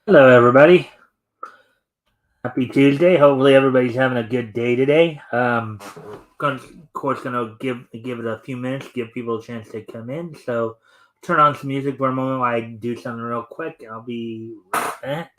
Hello, everybody. Happy Tuesday. Hopefully, everybody's having a good day today. Of course, gonna give it a few minutes, give people a chance to come in. So, turn on some music for a moment while I do something real quick. I'll be right back.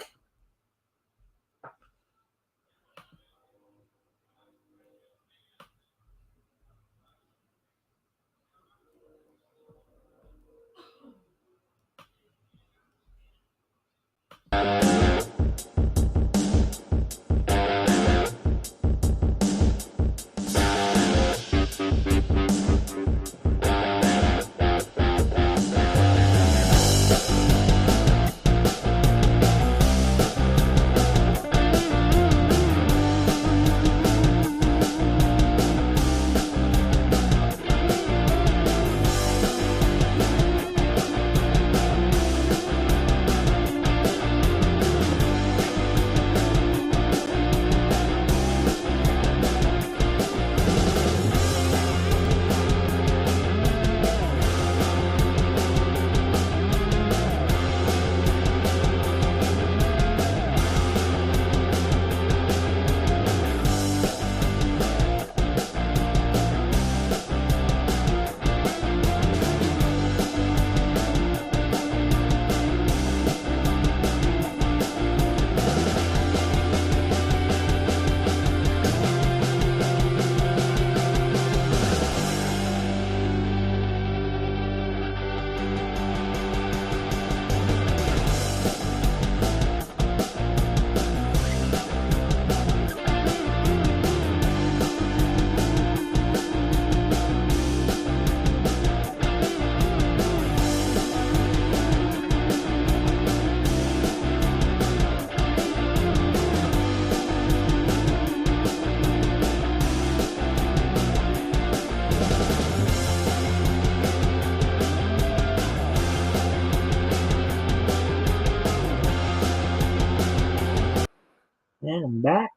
And I'm back.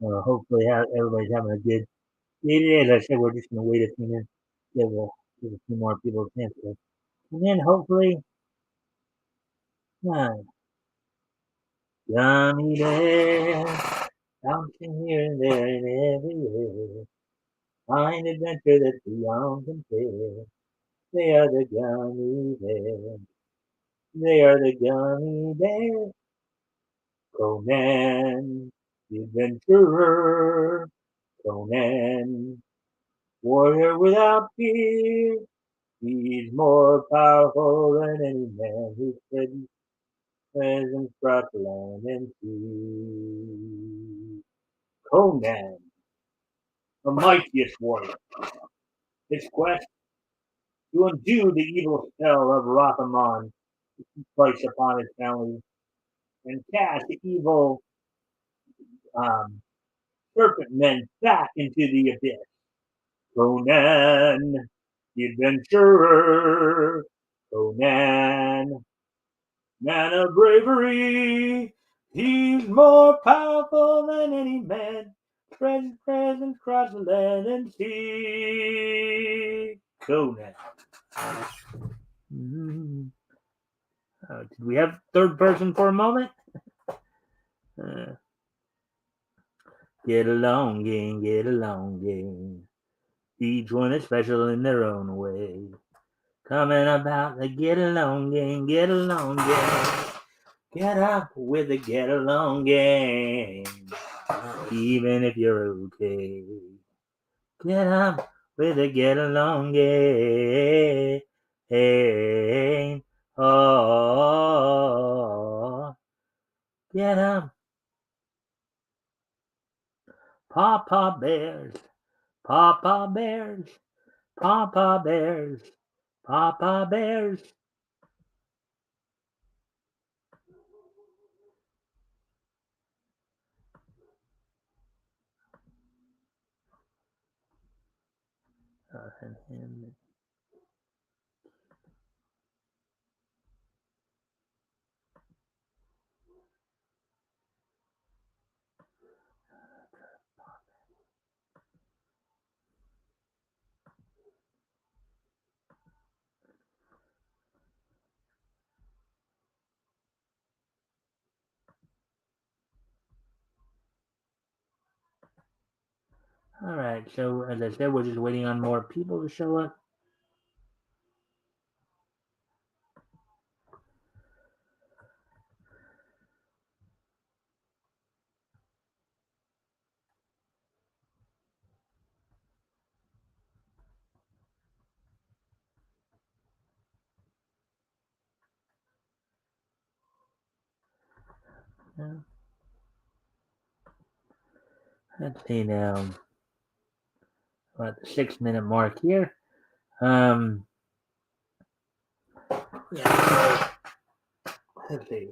Hopefully, everybody's having a good day today. As I said, we're just gonna wait a few minutes, give a few more people a chance to come in. Hopefully, uh, gummy bear, bouncing here and there and everywhere. Find adventure that's beyond compare. They are the gummy bears. They are the gummy bears. Conan, the adventurer. Conan, warrior without fear. He's more powerful than any man who spread presence across the land and sea. Conan, the mightiest warrior. His quest to undo the evil spell of Rathaman placed upon his family and cast the evil um, serpent men back into the abyss. Conan, the adventurer. Conan, man of bravery. He's more powerful than any man. Spread his presence across the land and sea. Conan. Mm-hmm. Did we have third person for a moment? Uh, get along, gang, get along, gang. Each one is special in their own way. Coming about the get along gang, get along gang. Get up with the get along gang. Even if you're okay. Get up with the get along gang. Hey, oh, get up. Papa Bears, Papa Bears, Papa Bears, Papa Bears. And him. All right. So as I said, we're just waiting on more people to show up. Yeah. Let's see now. We're at the 6 minute mark here. Yeah. Let's see.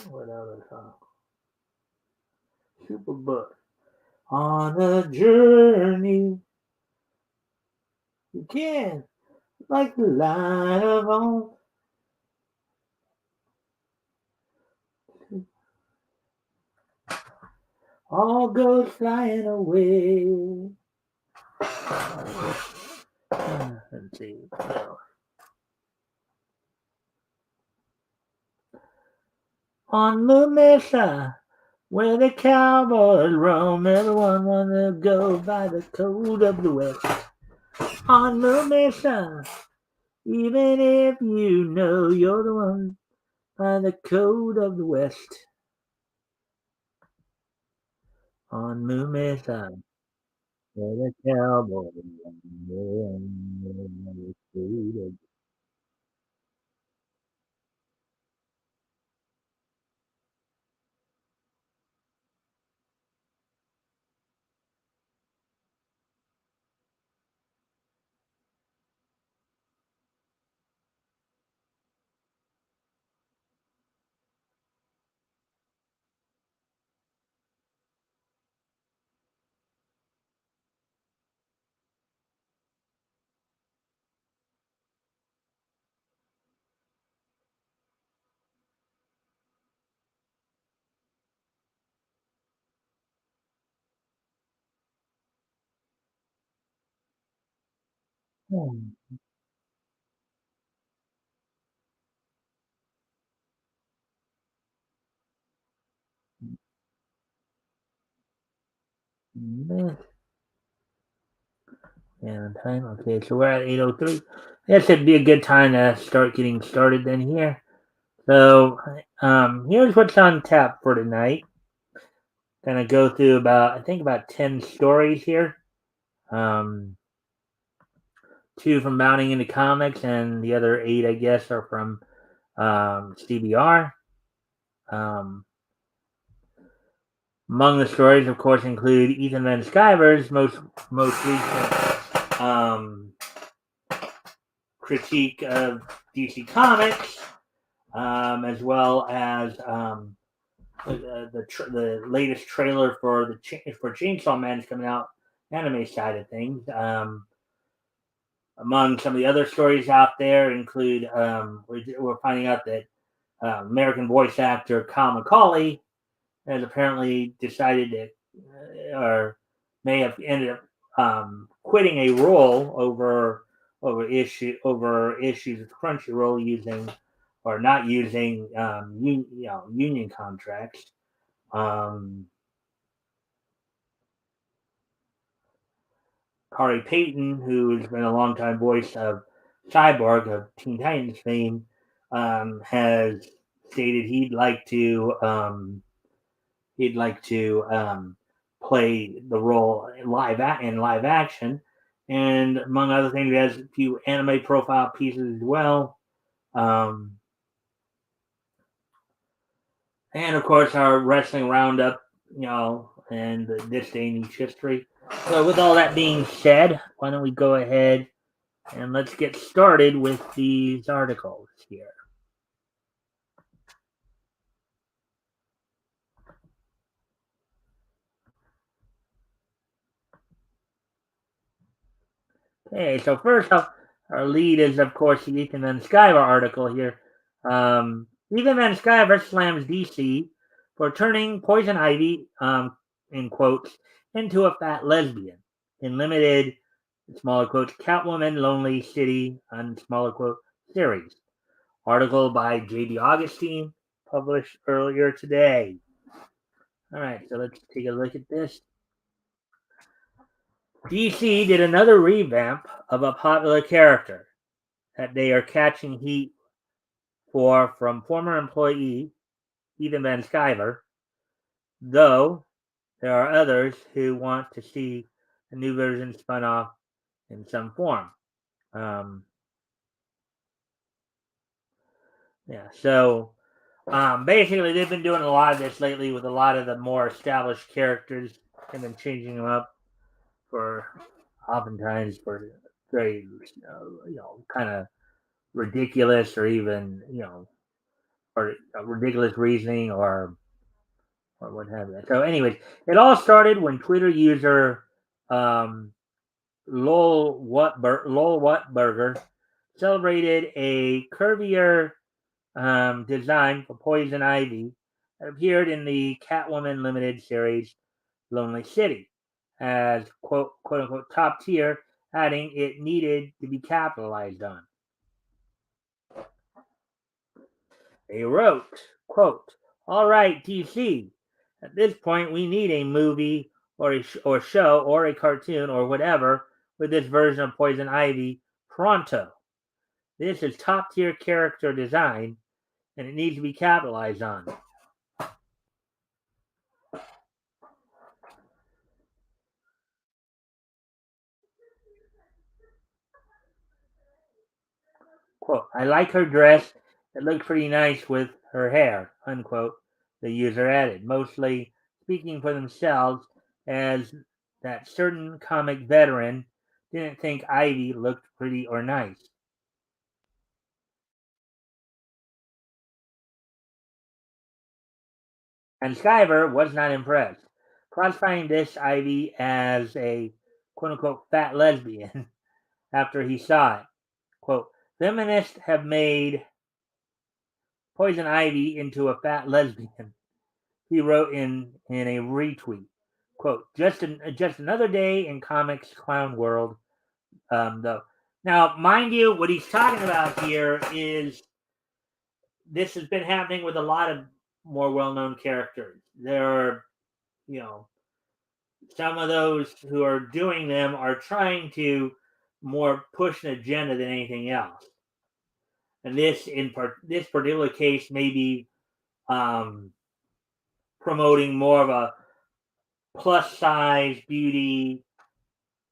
What other song? Superbook. On a journey, you can, like the light of on. All goes flying away. Let's see. On the mesa, where the cowboys roam, everyone wanna go by the code of the West. On the mesa, even if you know you're the one by the code of the West. On the mesa, where the cowboys roam, everyone by the code of the and time. Okay, so we're at 8:03. I guess it'd be a good time to start getting started then here. So, here's what's on tap for tonight. Gonna go through about, I think, about 10 stories here. Um, two from Bounding into Comics, and the other eight, I guess, are from CBR. Um, Among the stories, of course, include Ethan Van Sciver's most recent critique of DC Comics, as well as the latest trailer for for Chainsaw Man is coming out, anime side of things. Among some of the other stories out there include we're finding out that American voice actor Kyle McCauley has apparently decided to, or may have ended up quitting a role over issues with Crunchyroll using or not using union contracts. Um, Kari Payton, who has been a longtime voice of Cyborg of Teen Titans fame, has stated he'd like to play the role in live action, and among other things, he has a few anime profile pieces as well. Um, and of course, our wrestling roundup, and this day in each history. So, with all that being said, why don't we go ahead and let's get started with these articles here. Okay, so first off, our lead is, of course, the Ethan Van Sciver article here. Ethan Van Sciver slams DC for turning Poison Ivy, in quotes, into a fat lesbian. In limited, smaller quotes, Catwoman, Lonely City, and smaller quote, series. Article by J.B. Augustine, published earlier today. All right, so let's take a look at this. DC did another revamp of a popular character that they are catching heat for from former employee Ethan Van Sciver, though there are others who want to see a new version spun off in some form. Um, yeah, so basically, they've been doing a lot of this lately with a lot of the more established characters and then changing them up for oftentimes for very, kind of ridiculous or even, or ridiculous reasoning or what have you. So, anyways, it all started when Twitter user um, Lol Whatburger celebrated a curvier design for Poison Ivy that appeared in the Catwoman limited series Lonely City as quote unquote top tier, adding it needed to be capitalized on. They wrote, quote, "All right, DC. At this point, we need a movie or show or a cartoon or whatever with this version of Poison Ivy pronto. This is top tier character design, and it needs to be capitalized on." Quote, "I like her dress. It looks pretty nice with her hair," unquote, the user added, mostly speaking for themselves, as that certain comic veteran didn't think Ivy looked pretty or nice. And Skyver was not impressed, classifying this Ivy as a quote unquote fat lesbian after he saw it. Quote, "Feminists have made Poison Ivy into a fat lesbian," he wrote in a retweet. Quote, just another day in comics clown world, though. Now, mind you, what he's talking about here is this has been happening with a lot of more well-known characters. There are, you know, some of those who are doing them are trying to more push an agenda than anything else. And this particular case may be um, promoting more of a plus size beauty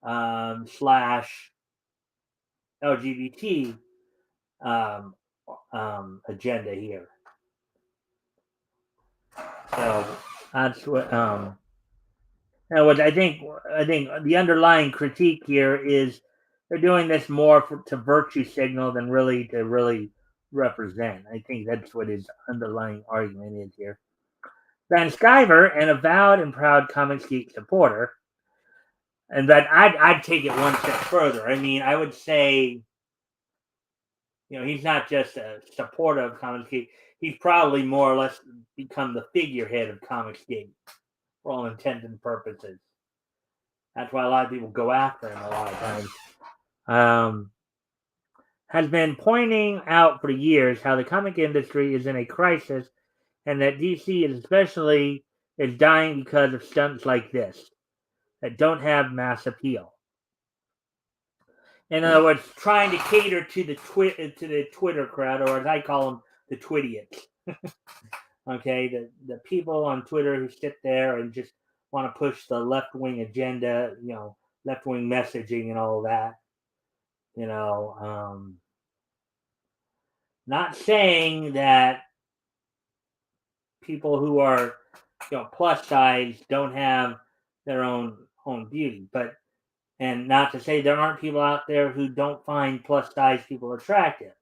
slash LGBT um, agenda here. So that's what. What I think the underlying critique here is they're doing this more to virtue signal than really to really represent. I think that's what his underlying argument is here. Van Sciver, an avowed and proud Comics Geek supporter, and that I'd take it one step further. I mean, I would say, he's not just a supporter of Comics Geek. He's probably more or less become the figurehead of Comics Geek for all intents and purposes. That's why a lot of people go after him a lot of times. Has been pointing out for years how the comic industry is in a crisis and that DC is dying because of stunts like this that don't have mass appeal. In other words, trying to cater to the Twitter crowd, or as I call them, the Twidiots. Okay, the people on Twitter who sit there and just want to push the left wing agenda, left wing messaging and all that. Not saying that people who are plus size don't have their own beauty, but and not to say there aren't people out there who don't find plus size people attractive.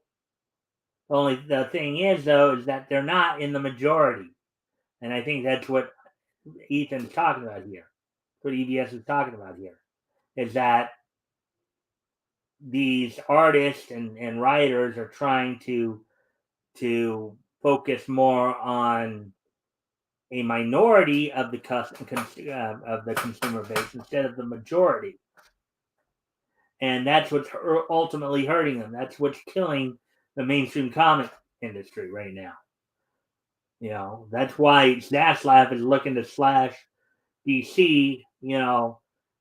Only the thing is though is that they're not in the majority, and I think that's what Ethan's talking about here. What EBS is talking about here is that these artists and writers are trying to focus more on a minority of the consumer base instead of the majority, and that's what's ultimately hurting them. That's what's killing the mainstream comic industry right now. That's why Zaslav is looking to slash DC,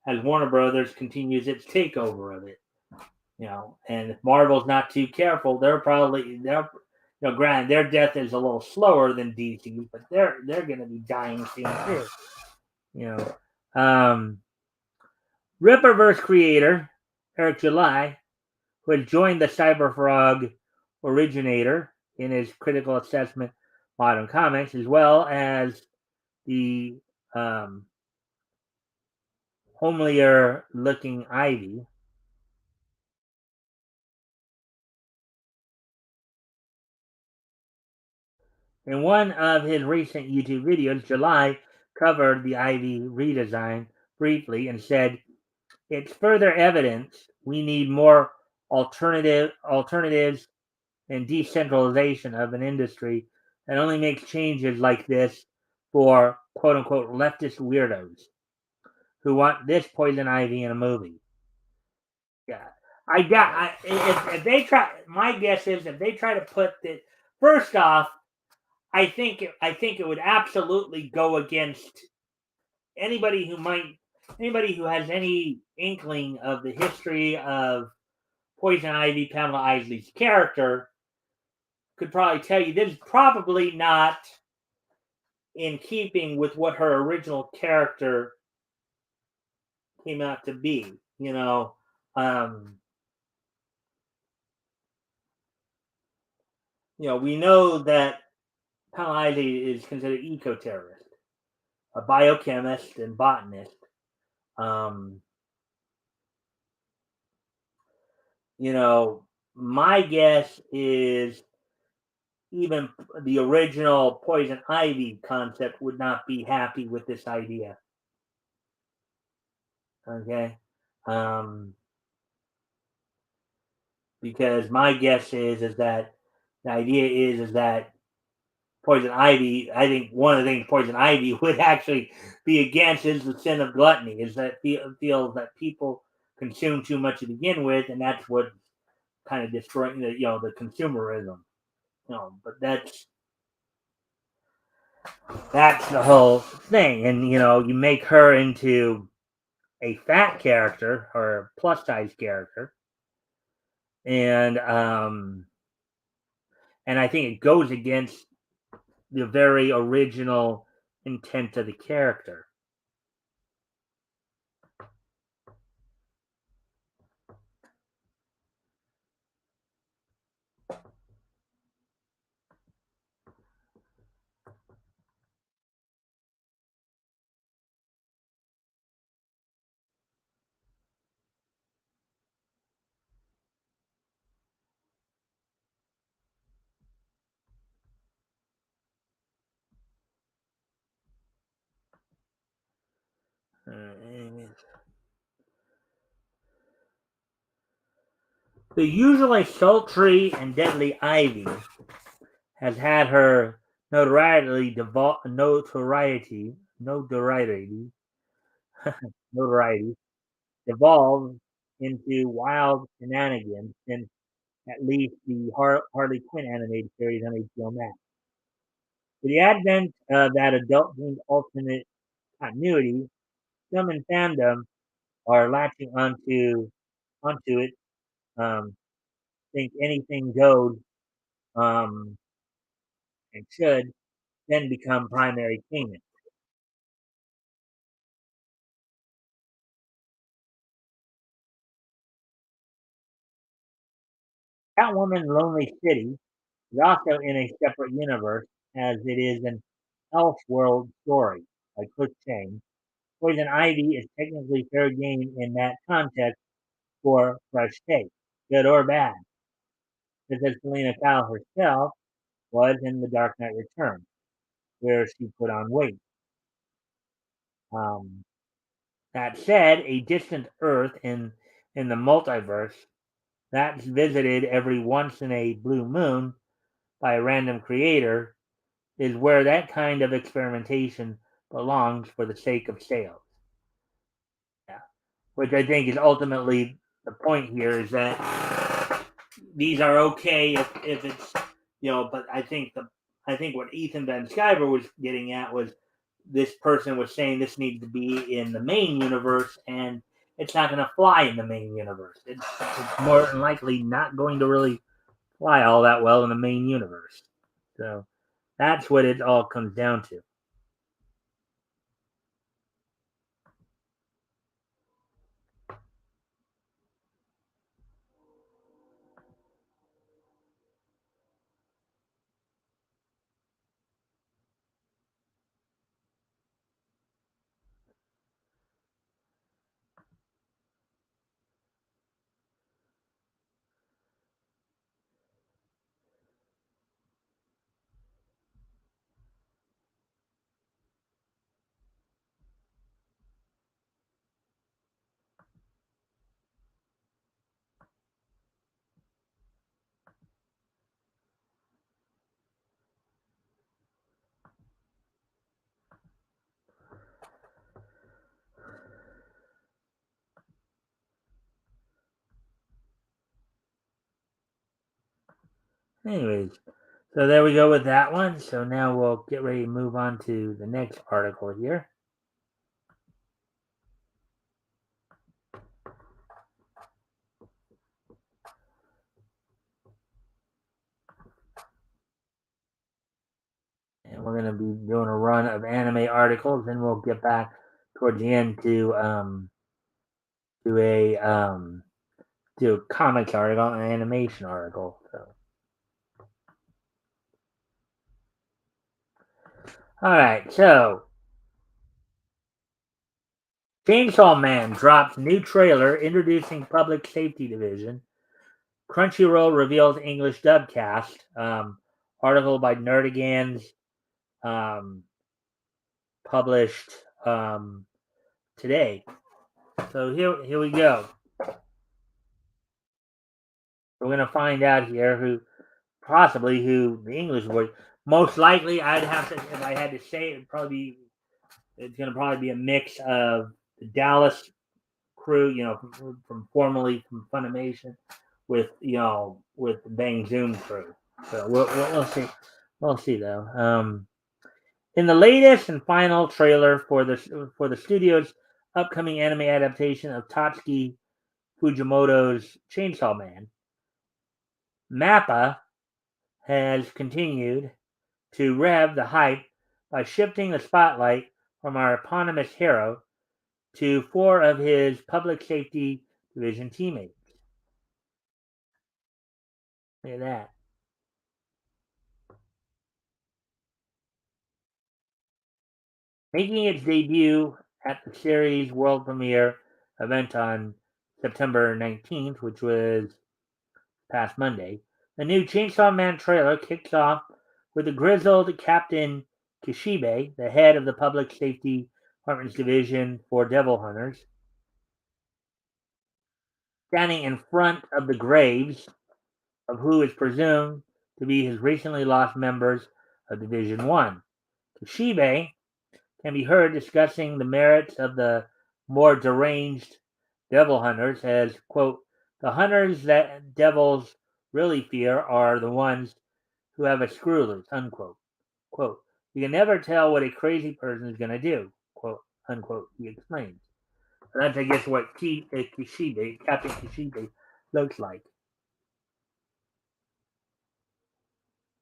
as Warner Brothers continues its takeover of it. And if Marvel's not too careful, granted their death is a little slower than DC, but they're going to be dying soon too. Ripperverse creator Eric July, who had joined the Cyberfrog originator in his critical assessment Modern Comics, as well as the homelier looking Ivy. In one of his recent YouTube videos, July covered the Ivy redesign briefly and said, "It's further evidence we need more alternatives and decentralization of an industry that only makes changes like this for quote unquote leftist weirdos who want this poison ivy in a movie." Yeah. If they try, my guess is if they try to put it first off, I think it would absolutely go against anybody who has any inkling of the history of Poison Ivy, Pamela Isley's character, could probably tell you this is probably not in keeping with what her original character came out to be. We know that Pamela Isley is considered eco-terrorist, a biochemist and botanist. My guess is even the original Poison Ivy concept would not be happy with this idea. Okay. Because my guess is that the idea is that Poison Ivy, I think one of the things Poison Ivy would actually be against is the sin of gluttony, is that feels that people consume too much to begin with, and that's what kind of destroying the consumerism. But that's the whole thing. And you make her into a fat character or plus size character, and I think it goes against the very original intent of the character. The usually sultry and deadly Ivy has had her notoriety devolve into wild shenanigans since at least the Harley Quinn animated series on HBO Max. With the advent of that adult-themed alternate continuity, some in fandom are latching onto it, think anything goes, and should then become primary payment. Catwoman Lonely City is also in a separate universe, as it is an Elseworld story, like Chris saying. Poison Ivy is technically fair game in that context for fresh take, good or bad, just as Selena Kyle herself was in The Dark Knight Returns, where she put on weight. Um, that said, a distant Earth in the multiverse that's visited every once in a blue moon by a random creator is where that kind of experimentation belongs for the sake of sales. Yeah. Which I think is ultimately the point here is that these are okay if it's but I think what Ethan Van Sciver was getting at was this person was saying this needs to be in the main universe, and it's not going to fly in the main universe. It's more than likely not going to really fly all that well in the main universe. So that's what it all comes down to. Anyways, so there we go with that one. So now we'll get ready to move on to the next article here. And we're going to be doing a run of anime articles, and we'll get back towards the end to a comics article, an animation article. So, all right. So, Chainsaw Man drops new trailer introducing Public Safety Division. Crunchyroll reveals English dubcast. Article by Nerdigans, published today. So here we go. We're gonna find out here who the English voice. Most likely, I'd have to, if I had to say, it's gonna probably be a mix of the Dallas crew, from formerly from Funimation, with with the Bang Zoom crew. So we'll see. We'll see though. In the latest and final trailer for the studio's upcoming anime adaptation of Tatsuki Fujimoto's Chainsaw Man, Mappa has continued to rev the hype by shifting the spotlight from our eponymous hero to four of his public safety division teammates. Look at that. Making its debut at the series world premiere event on September 19th, which was past Monday, the new Chainsaw Man trailer kicks off with the grizzled Captain Kishibe, the head of the Public Safety Department's division for Devil Hunters, standing in front of the graves of who is presumed to be his recently lost members of Division 1. Kishibe can be heard discussing the merits of the more deranged devil hunters as, quote, the hunters that devils really fear are the ones who have a screw loose, unquote. Quote, you can never tell what a crazy person is going to do, quote, unquote, he explains. And that's, I guess, what Kishibe, Captain Kishibe, looks like.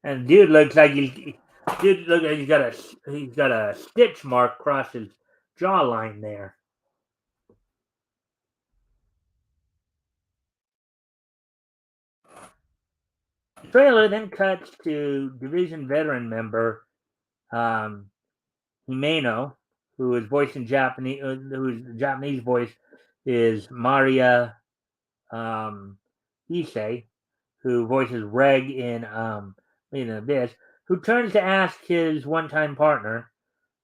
And dude looks like he's got a stitch mark across his jawline there. The trailer then cuts to division veteran member Himeno, who is voiced in Japanese, whose Japanese voice is Maria Issei, who voices Reg in Abyss, who turns to ask his one-time partner,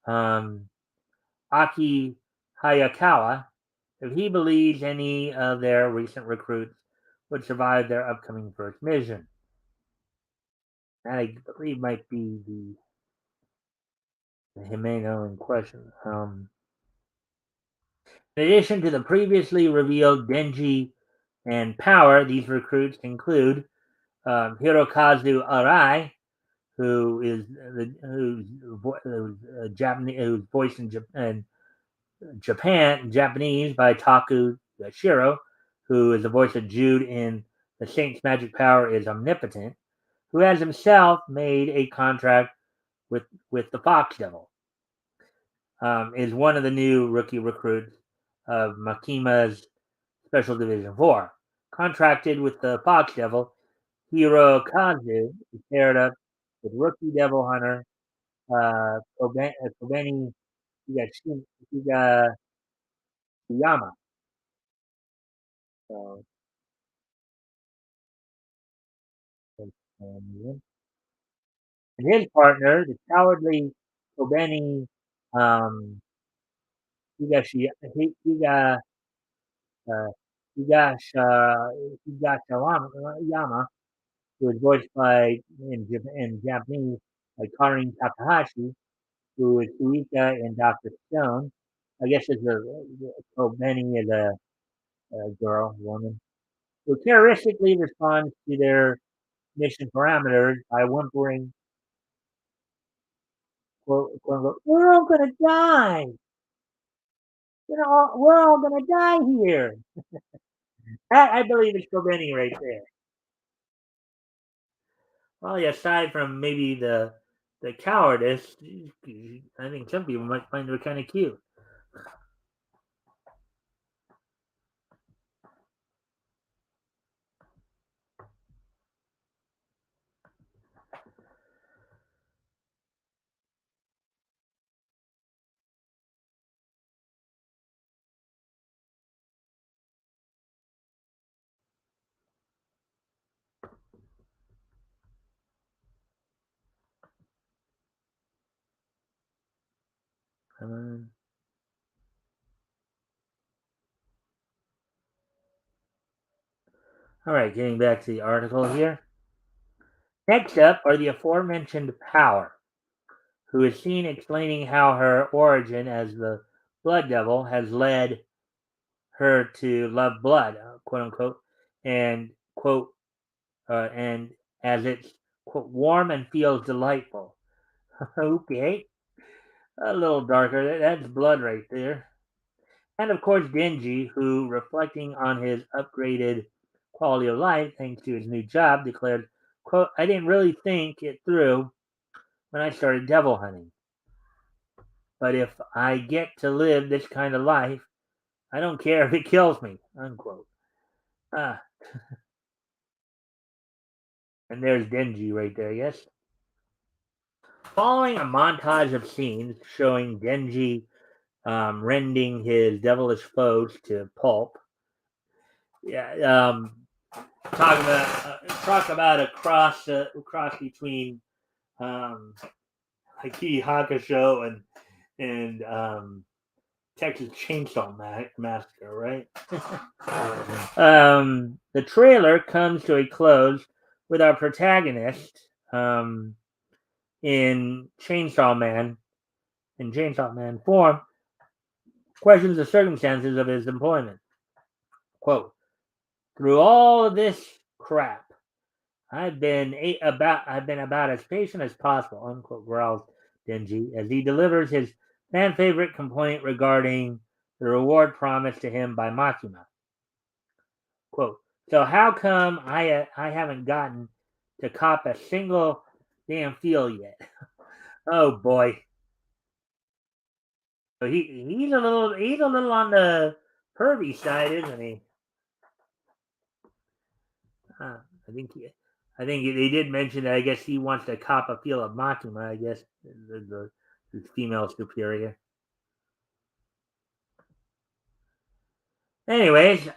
Aki Hayakawa, if he believes any of their recent recruits would survive their upcoming first mission. That I believe might be the Himeno in question. In addition to the previously revealed Denji and Power, these recruits include Hirokazu Arai, who's Japanese, who's voiced in Japan, Japanese by Taku Shiro, who is the voice of Jude in The Saint's Magic Power is Omnipotent, who has himself made a contract with the Fox Devil, is one of the new rookie recruits of Makima's Special Division 4. Contracted with the Fox Devil, Hirokazu is paired up with rookie Devil Hunter Kobeni Higashiyama. So, and his partner, the cowardly Kobeni um, Higa, uh, Higashiyama, who was voiced by in Japanese by Karin Takahashi, who is Suika in Doctor Stone. I guess it's Kobeni is a girl, woman, who characteristically responds to their mission parameters by whimpering, quote unquote, "We're all gonna die. We're all gonna die here." That I believe is Kobeni right there. Well, yeah, aside from maybe the cowardice, I think some people might find her kind of cute. Um, all right, getting back to the article here. Next up are the aforementioned Power, who is seen explaining how her origin as the Blood Devil has led her to love blood, quote unquote, and quote, and as it's quote warm and feels delightful. Okay, a little darker. That's blood right there. And of course, Denji, who, reflecting on his upgraded quality of life thanks to his new job, declared, quote, I didn't really think it through when I started devil hunting. But if I get to live this kind of life, I don't care if it kills me, unquote. Ah, and there's Denji right there, yes? Following a montage of scenes showing Denji rending his devilish foes to pulp, yeah, talk about a cross between um, Hiki Hakusho and Texas Chainsaw Massacre, right? The trailer comes to a close with our protagonist in Chainsaw Man form, questions the circumstances of his employment. Quote, through all of this crap, I've been about as patient as possible, unquote, growls Denji as he delivers his fan favorite complaint regarding the reward promised to him by Makima. Quote, so how come I haven't gotten to cop a single damn feel yet? Oh boy. So he's a little on the pervy side, isn't he? Uh, I think he, I think they did mention that. I guess he wants to cop a feel of Makima. I guess the female superior. Anyways,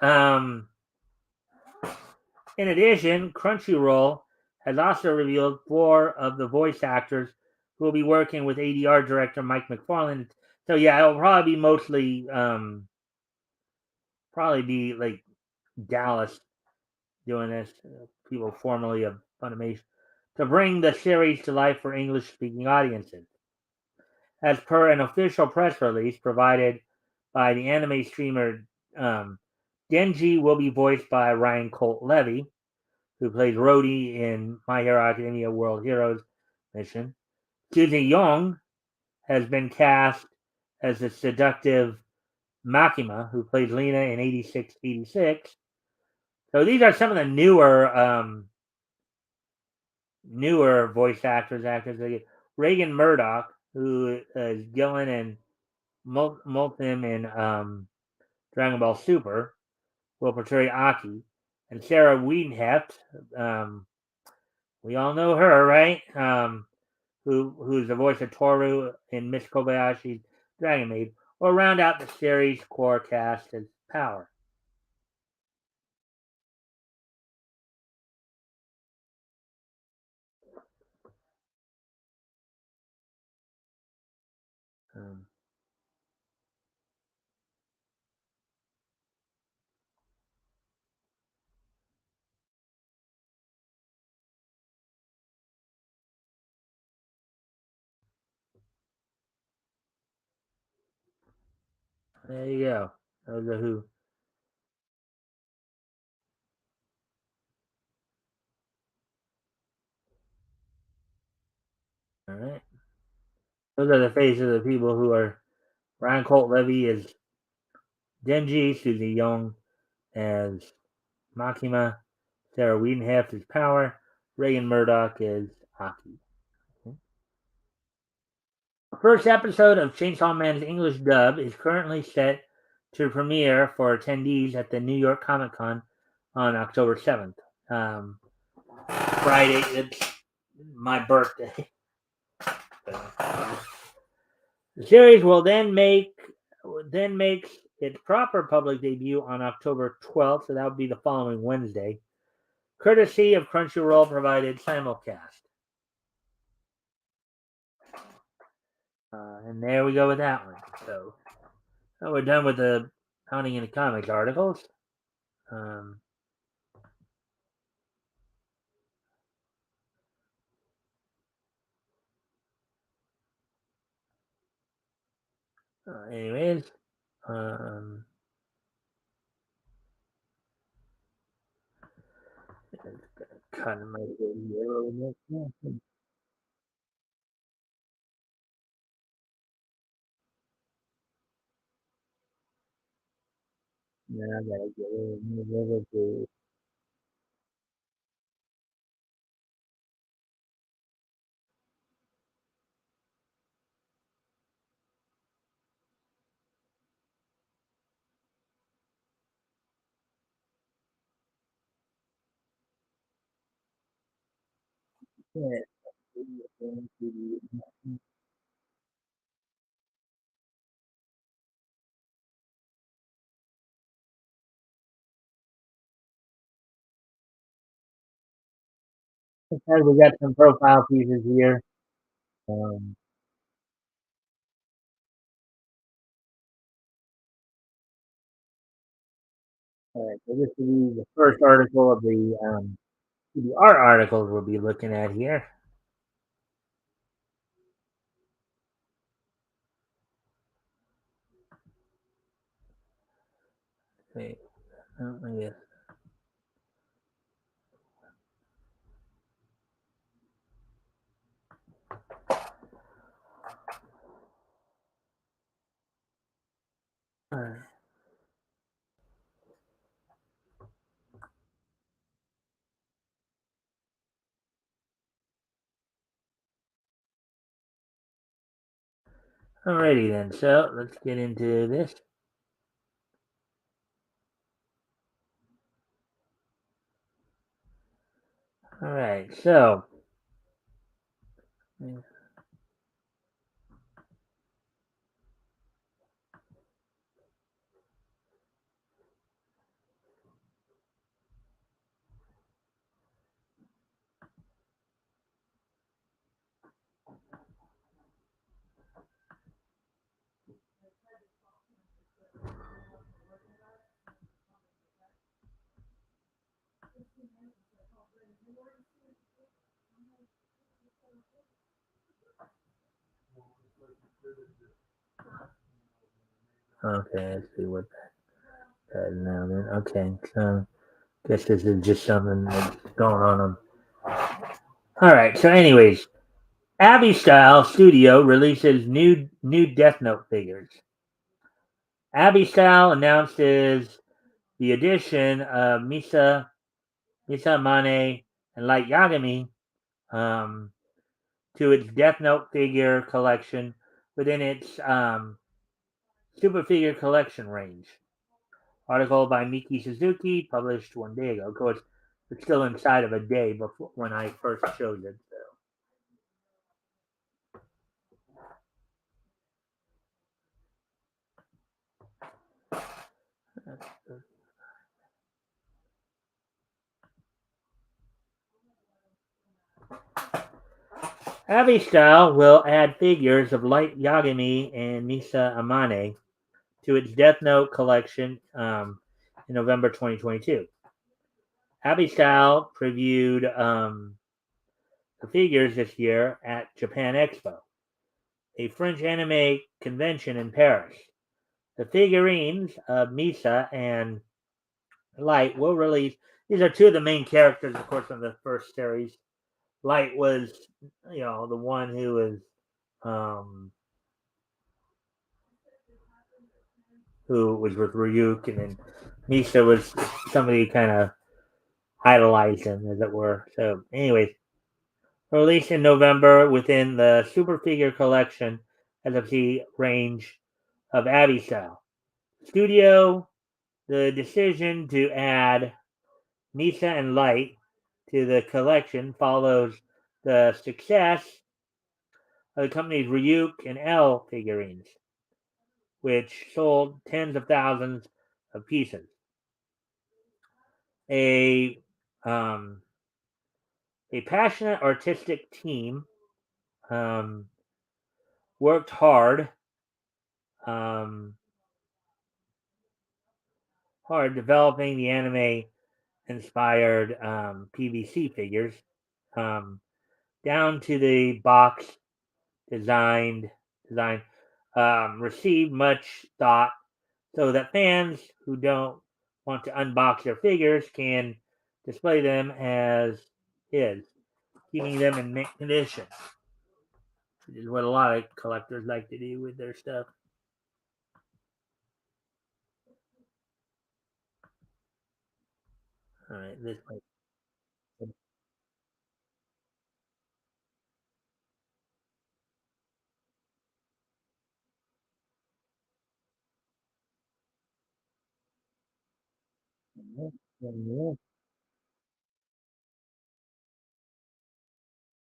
in addition, Crunchyroll has also revealed 4 of the voice actors who will be working with ADR director Mike McFarlane. So yeah, it'll probably be mostly probably be like Dallas doing this, people formerly of Funimation, to bring the series to life for English speaking audiences. As per an official press release provided by the anime streamer, Genji will be voiced by Ryan Colt Levy, who plays Rhodey in My Hero Academia World Heroes Mission. Suzy Young has been cast as the seductive Makima, who plays Lena in 86. So these are some of the newer voice actors. Like Reagan Murdoch, who is Gillen and Multim in Dragon Ball Super, will portray Aki, and Sarah Wiedenheft, um, we all know her, right? Who's the voice of Toru in Miss Kobayashi's Dragon Maid, will round out the series' core cast as Power. Um, there you go. Those are who. All right. Those are the faces of the people who are. Ryan Colt Levy is Denji, Susie Young as Makima, Sarah Wiedenheft is Power, Reagan Murdoch is Aki. The first episode of Chainsaw Man's English dub is currently set to premiere for attendees at the New York Comic Con on October 7th. Friday, it's my birthday. The series will then makes its proper public debut on October 12th, so that would be the following Wednesday, courtesy of Crunchyroll provided simulcast. And there we go with that one. So we're done with the Hunting in the Comics articles. Um, anyways, um, kind of my video. Yeah, I gotta get it. Yeah. Okay, we got some profile pieces here. Um, all right, so this will be the first article of the art articles we'll be looking at here. Wait, oh, yeah. Alrighty then, so let's get into this. Alright, so okay, let's see what that now then. Okay, so guess this is just something that's going on. Alright, so anyways, Abbey Style Studio releases new Death Note figures. Abby Style announces the addition of Misa Mane, and Light Yagami um, to its Death Note figure collection within its Super Figure Collection range. Article by Miki Suzuki, published 1 day ago. Of course, it's still inside of a day before when I first showed it. So. Abby Style will add figures of Light Yagami and Misa Amane to its Death Note collection in November 2022. Abby Style previewed the figures this year at Japan Expo, a French anime convention in Paris. The figurines of Misa and Light will release. These are two of the main characters, of course, from the first series. Light was, the one who was, um, with Ryuk, and then Misa was somebody kind of idolized him, as it were. So, anyways, released in November within the Super Figure Collection SFC range of Abby Style. Studio, the decision to add Misa and Light to the collection follows the success of the company's Ryuk and L figurines, which sold tens of thousands of pieces. A um, a passionate artistic team um, worked um, hard developing the anime inspired PVC figures, um, down to the box designed design, received much thought so that fans who don't want to unbox their figures can display them as is, keeping them in mint condition, which is what a lot of collectors like to do with their stuff. All right, this might.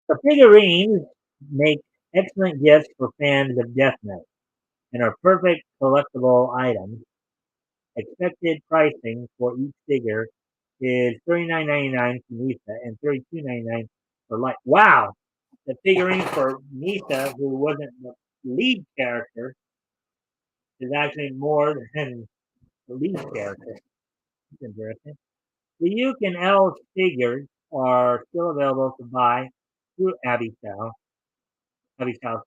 The figurines make excellent gifts for fans of Death Note and are perfect collectible items. Expected pricing for each figure is $39.99 for Misa and $32.99 for Light. Wow! The figurine for Misa, who wasn't the lead character, is actually more than the lead character. That's interesting. The Yuke and L figures are still available to buy through Abby Style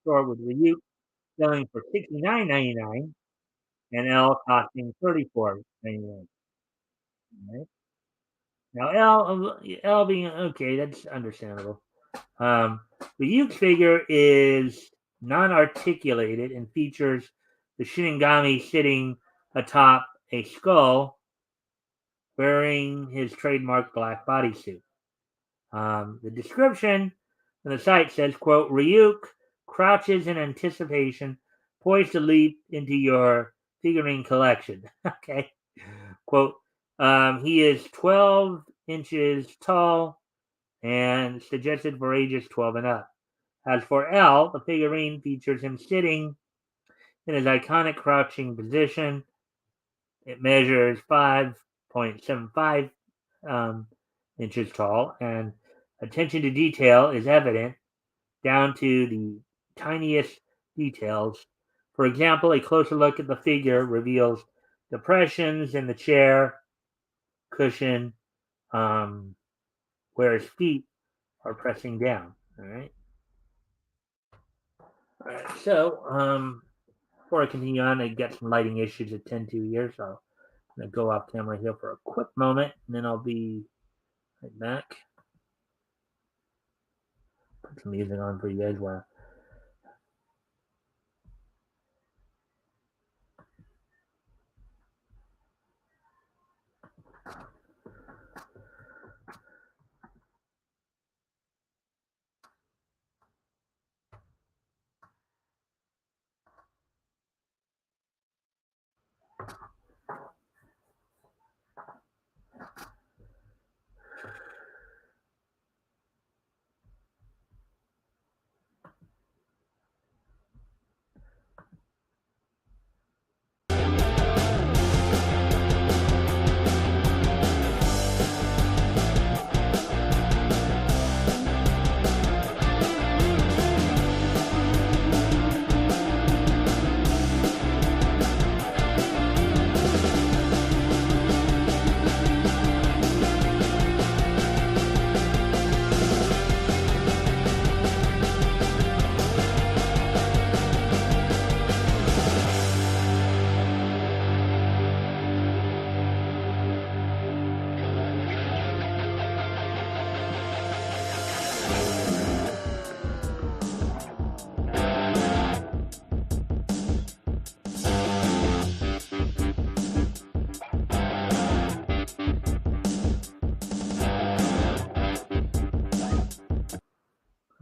store, with the Yuke selling for $69.99 and L costing $34.99. Right? Now L being okay, that's understandable. Um, the Yuke figure is non-articulated and features the Shinigami sitting atop a skull, wearing his trademark black bodysuit. The description on the site says, quote, Ryuk crouches in anticipation, poised to leap into your figurine collection. Okay. Quote, he is 12 inches tall and suggested for ages 12 and up. As for L, the figurine features him sitting in his iconic crouching position. It measures 5.75 inches tall, and attention to detail is evident down to the tiniest details. For example, a closer look at the figure reveals depressions in the chair cushion, um, where his feet are pressing down. All right. All right. So, before I continue on, I got some lighting issues at 10-2 here, so I'm going to go off camera here for a quick moment, and then I'll be right back. Put some music on for you guys while.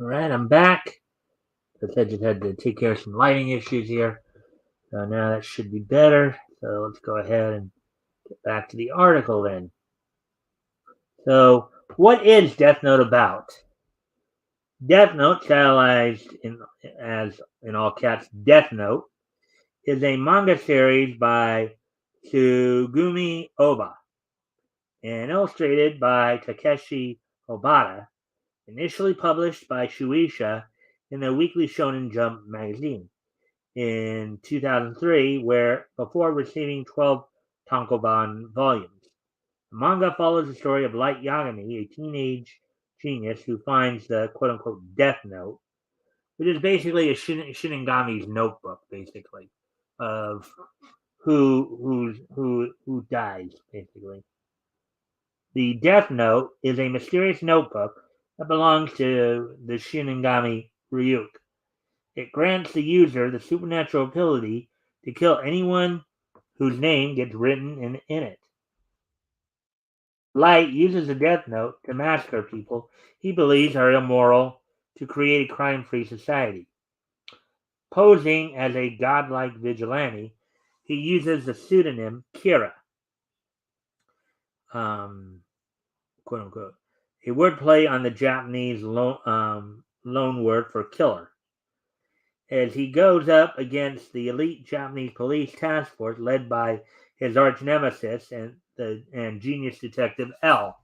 All right, I'm back. I just had to take care of some lighting issues here. So now that should be better. So let's go ahead and get back to the article then. So, what is Death Note about? Death Note, stylized as in all caps Death Note, is a manga series by Tsugumi Oba and illustrated by Takeshi Obata, initially published by Shueisha in the Weekly Shonen Jump magazine in 2003, where before receiving 12 tankobon volumes. The manga follows the story of Light Yagami, a teenage genius who finds the quote-unquote Death Note, which is basically a Shinigami's notebook, basically, of who dies, basically. The Death Note is a mysterious notebook that belongs to the Shinigami Ryuk. It grants the user the supernatural ability to kill anyone whose name gets written in it. Light uses the Death Note to massacre people he believes are immoral to create a crime-free society. Posing as a godlike vigilante, he uses the pseudonym Kira, quote unquote, a wordplay on the Japanese loan word for killer. As he goes up against the elite Japanese police task force led by his arch nemesis and genius detective L.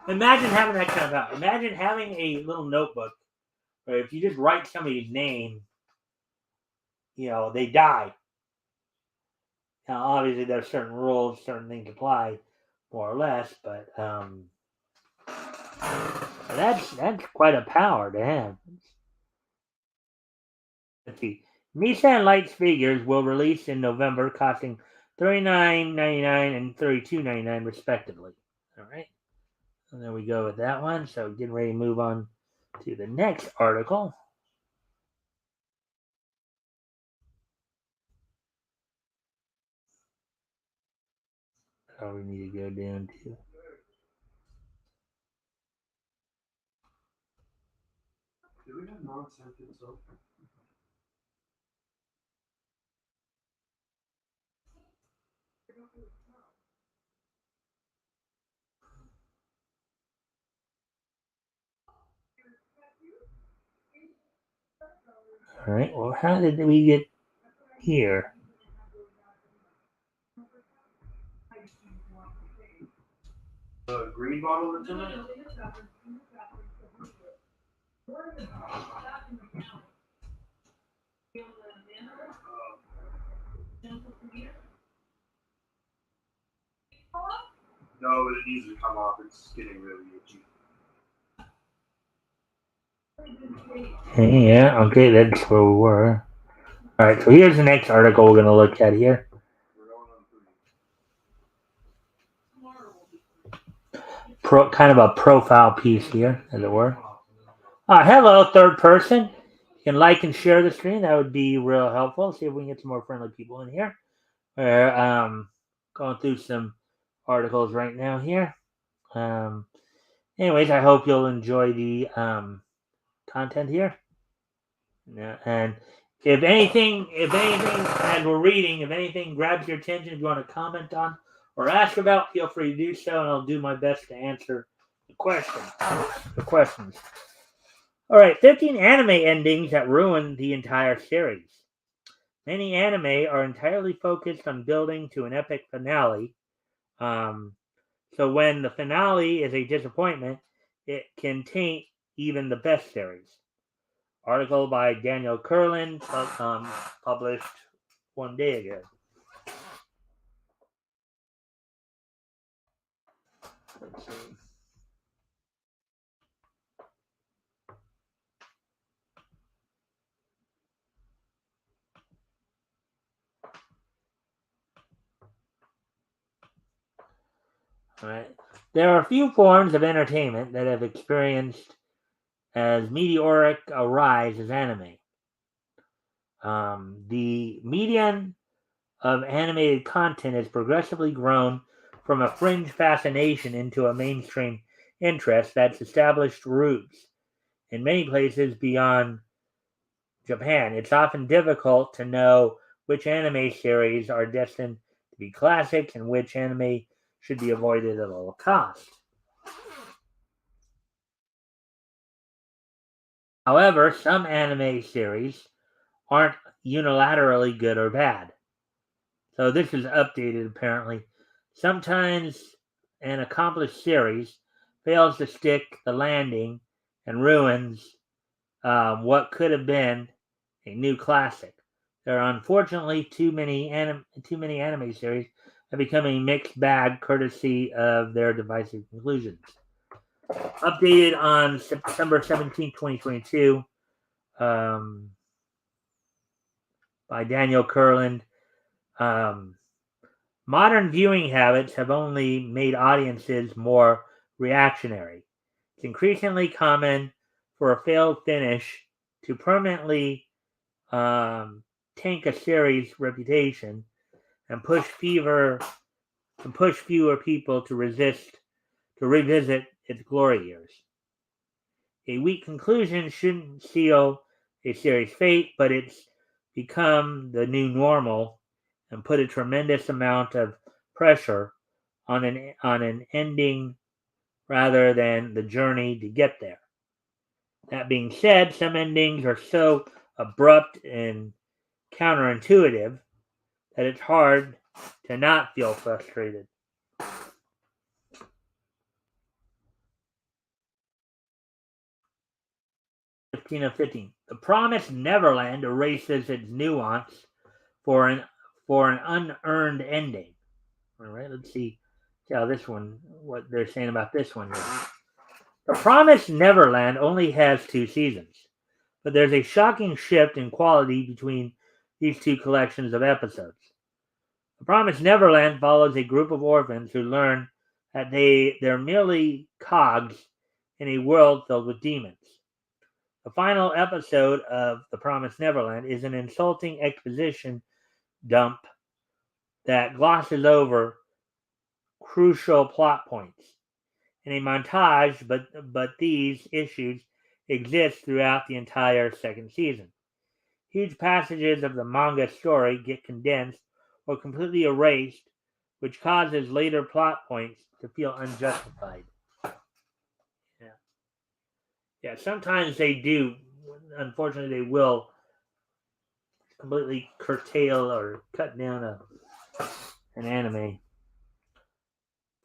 Imagine having that kind of power. Imagine having a little notebook where if you just write somebody's name, they die. Now, obviously, there's certain rules, certain things apply, more or less, but that's quite a power to have. Let's see. Mikestand Light's figures will release in November, costing $39.99 and $32.99 respectively. All right. And there we go with that one. So getting ready to move on to the next article. Oh, we need to go down to. Do we have non-scented soap? All right. Well, how did we get here? The green bottle that's in it? No, but it needs to come off. It's getting really itchy. Yeah, okay, that's where we were. Alright, so here's the next article we're going to look at here. Kind of a profile piece here, as it were. Hello, third person. You can like and share the stream. That would be real helpful. See if we can get some more friendly people in here. We're going through some articles right now here. Anyways, I hope you'll enjoy the content here. And if anything, as we're reading, if anything grabs your attention, if you want to comment on or ask about, feel free to do so, and I'll do my best to answer the questions. All right, 15 anime endings that ruined the entire series. Many anime are entirely focused on building to an epic finale. So when the finale is a disappointment, it can taint even the best series. Article by Daniel Curlin, published one day ago. Let's see. All right. There are few forms of entertainment that have experienced as meteoric a rise as anime. The median of animated content has progressively grown from a fringe fascination into a mainstream interest that's established roots in many places beyond Japan. It's often difficult to know which anime series are destined to be classics and which anime should be avoided at all costs. However, some anime series aren't unilaterally good or bad. So this is updated apparently. Sometimes an accomplished series fails to stick the landing and ruins what could have been a new classic. There are unfortunately too many anime series have become a mixed bag courtesy of their divisive conclusions. Updated on September 17, 2022 by Daniel Kurland. Modern viewing habits have only made audiences more reactionary. It's increasingly common for a failed finish to permanently tank a series' reputation and push fewer people to revisit its glory years. A weak conclusion shouldn't seal a series' fate, but it's become the new normal and put a tremendous amount of pressure on an ending rather than the journey to get there. That being said, some endings are so abrupt and counterintuitive that it's hard to not feel frustrated. 15 of 15. The Promised Neverland erases its nuance for an unearned ending. All right, let's see how what they're saying about this one here. The Promised Neverland only has 2 seasons, but there's a shocking shift in quality between these two collections of episodes. The Promised Neverland follows a group of orphans who learn that they're merely cogs in a world filled with demons. The final episode of The Promised Neverland is an insulting exposition dump that glosses over crucial plot points in a montage, but these issues exist throughout the entire second season. Huge passages of the manga story get condensed or completely erased, which causes later plot points to feel unjustified. Yeah, sometimes they do. Unfortunately, they will completely curtail or cut down an anime.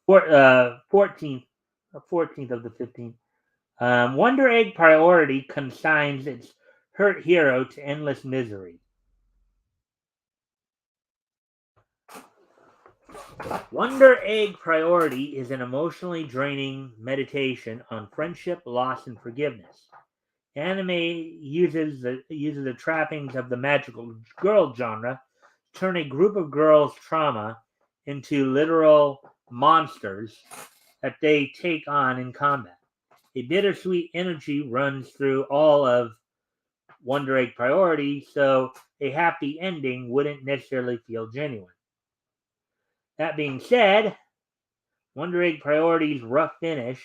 14th of the 15th. Wonder Egg Priority consigns its hurt hero to endless misery. Wonder Egg Priority is an emotionally draining meditation on friendship, loss, and forgiveness. Anime uses the trappings of the magical girl genre to turn a group of girls' trauma into literal monsters that they take on in combat. A bittersweet energy runs through all of Wonder Egg Priority, so a happy ending wouldn't necessarily feel genuine. That being said, Wonder Egg Priority's rough finish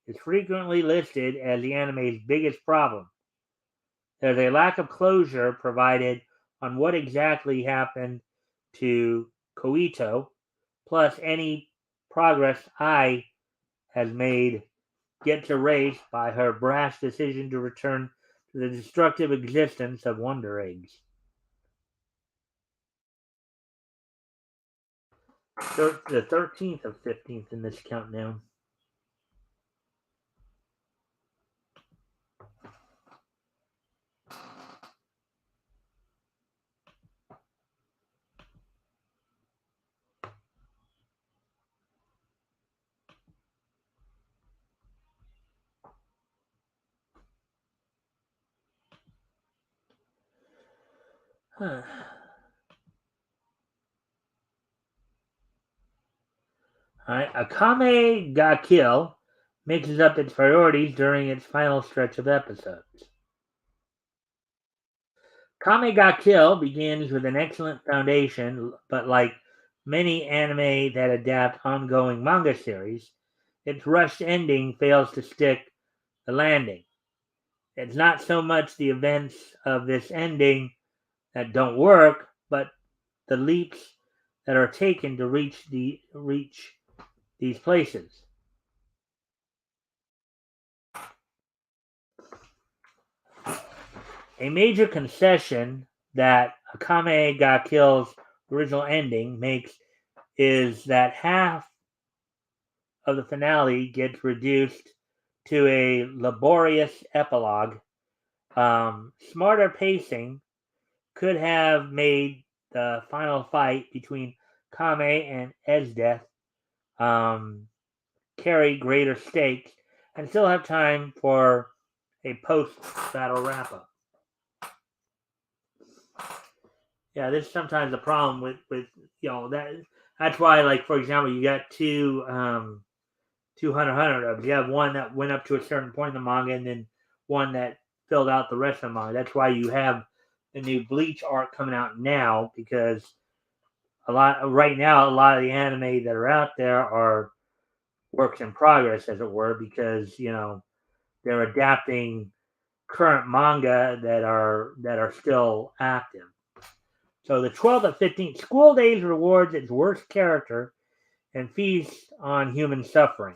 is frequently listed as the anime's biggest problem. There's a lack of closure provided on what exactly happened to Koito, plus any progress Ai has made gets erased by her brash decision to return to the destructive existence of Wonder Eggs. The 13th of 15th in this countdown. Huh. Alright, Akame ga Kill mixes up its priorities during its final stretch of episodes. Kame ga Kill begins with an excellent foundation, but like many anime that adapt ongoing manga series, its rushed ending fails to stick the landing. It's not so much the events of this ending that don't work, but the leaps that are taken to reach these places. A major concession that Akame ga Kill's original ending makes is that half of the finale gets reduced to a laborious epilogue. Smarter pacing could have made the final fight between Kame and Esdeath carry greater stakes and still have time for a post-battle wrap-up. Yeah, this is sometimes a problem with that's why, like, for example, you got two Hunter x Hunter dubs. You have one that went up to a certain point in the manga, and then one that filled out the rest of the manga. That's why you have the new Bleach arc coming out now, because a lot of the anime that are out there are works in progress, as it were, because they're adapting current manga that are still active. So the 12th and 15th School Days rewards its worst character and feasts on human suffering.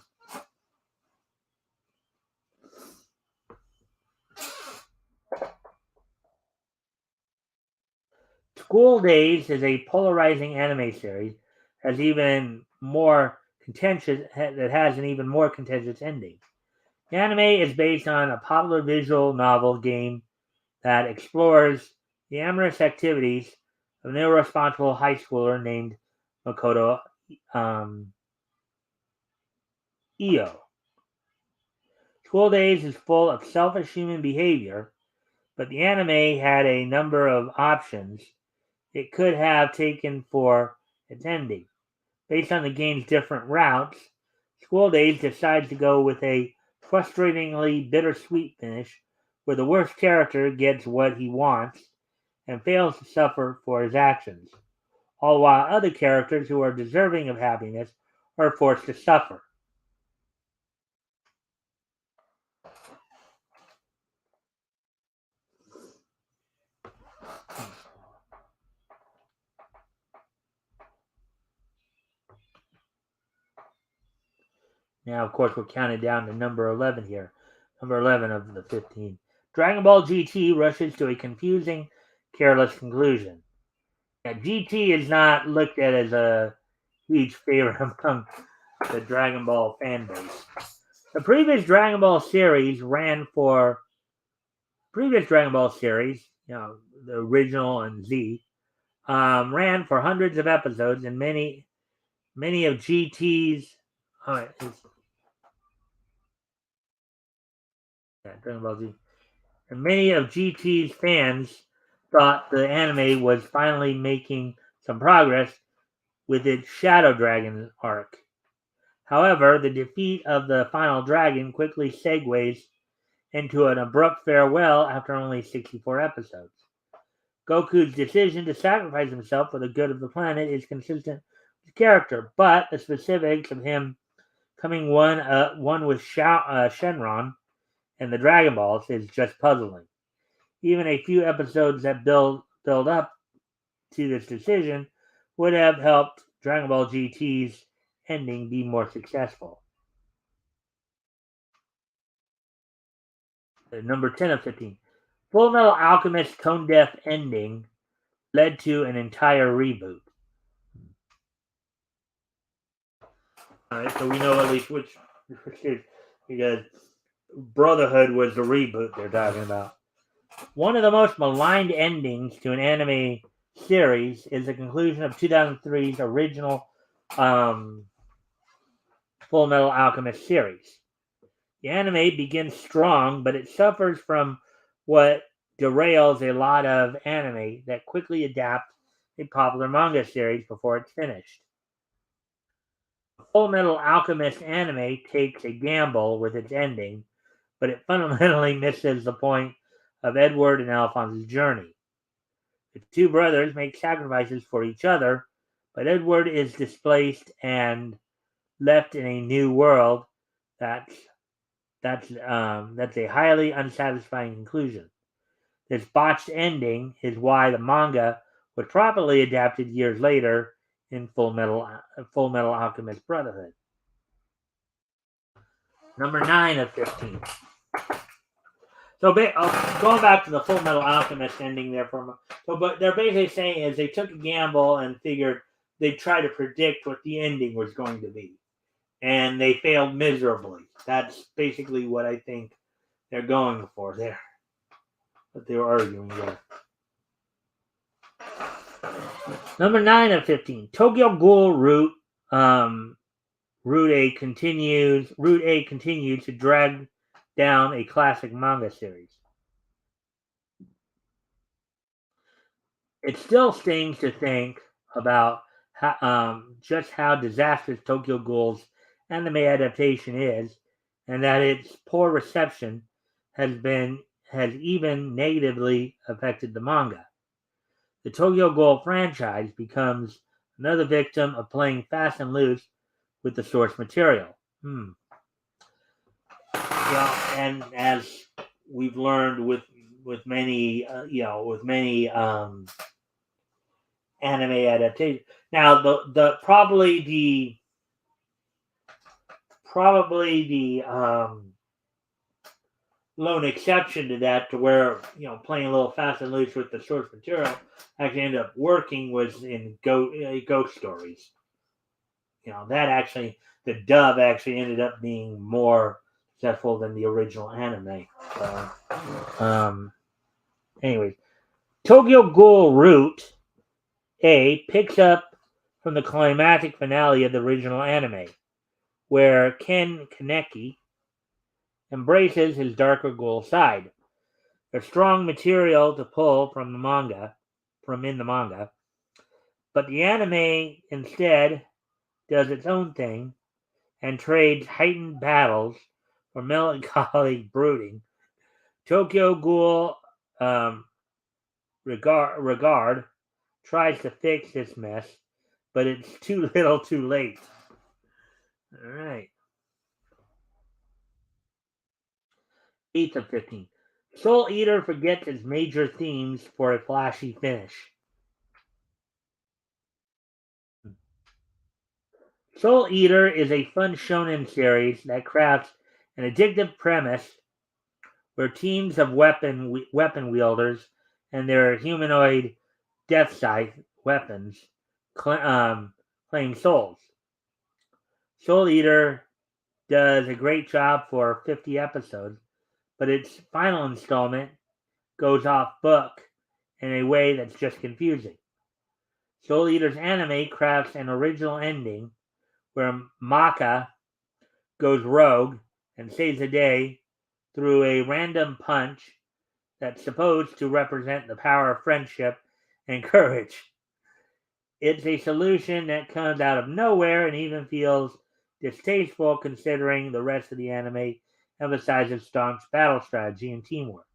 School Days is a polarizing anime series has even more contentious that has an even more contentious ending. The anime is based on a popular visual novel game that explores the amorous activities of an irresponsible high schooler named Makoto Io. School Days is full of selfish human behavior, but the anime had a number of options it could have taken for its ending. Based on the game's different routes, School Days decides to go with a frustratingly bittersweet finish where the worst character gets what he wants and fails to suffer for his actions, all while other characters who are deserving of happiness are forced to suffer. Now, of course, we're counting down to number 11 here. Number 11 of the 15. Dragon Ball GT rushes to a confusing, careless conclusion. Yeah, GT is not looked at as a huge favorite among the Dragon Ball fan base. The previous Dragon Ball series, the original and Z, ran for hundreds of episodes, and many of GT's Dragon Ball Z, and many of GT's fans thought the anime was finally making some progress with its Shadow Dragon arc. However, the defeat of the final dragon quickly segues into an abrupt farewell after only 64 episodes. Goku's decision to sacrifice himself for the good of the planet is consistent with character, but the specifics of him coming one with Shenron and the Dragon Balls is just puzzling. Even a few episodes that build up to this decision would have helped Dragon Ball GT's ending be more successful. Number 10 of 15. Full Metal Alchemist tone deaf ending led to an entire reboot. Alright, so we know at least which is, because Brotherhood was the reboot they're talking about. One of the most maligned endings to an anime series is the conclusion of 2003's original Full Metal Alchemist series. The anime begins strong, but it suffers from what derails a lot of anime that quickly adapt a popular manga series before it's finished. Full Metal Alchemist anime takes a gamble with its ending, but it fundamentally misses the point of Edward and Alphonse's journey. The two brothers make sacrifices for each other, but Edward is displaced and left in a new world, That's that's a highly unsatisfying conclusion. This botched ending is why the manga was properly adapted years later in Full Metal Alchemist Brotherhood. Number 9 of 15. So going back to the Full Metal Alchemist ending there for a moment. So, but they're basically saying is they took a gamble and figured they'd try to predict what the ending was going to be, and they failed miserably. That's basically what I think they're going for there. What they were arguing there. Number 9 of 15. Tokyo Ghoul Route A continues to drag down a classic manga series. It still stings to think about just how disastrous Tokyo Ghoul's anime adaptation is, and that its poor reception has even negatively affected the manga. The Tokyo Ghoul franchise becomes another victim of playing fast and loose with the source material. And as we've learned with many anime adaptations. Now, the lone exception to that, to where playing a little fast and loose with the source material actually ended up working, was in Ghost Stories. That actually, the dub actually ended up being more successful than the original anime. So, anyways, Tokyo Ghoul Route A picks up from the climactic finale of the original anime, where Ken Kaneki embraces his darker ghoul side. There's strong material to pull from the manga, but the anime instead does its own thing and trades heightened battles for melancholy brooding. Tokyo Ghoul Regard tries to fix this mess, but it's too little too late. All right. 8th of 15. Soul Eater forgets its major themes for a flashy finish. Soul Eater is a fun shonen series that crafts an addictive premise where teams of weapon wielders and their humanoid death scythe weapons claim souls. Soul Eater does a great job for 50 episodes, but its final installment goes off book in a way that's just confusing. Soul Eater's anime crafts an original ending where Maka goes rogue and saves the day through a random punch that's supposed to represent the power of friendship and courage. It's a solution that comes out of nowhere and even feels distasteful considering the rest of the anime emphasizes staunch battle strategy and teamwork.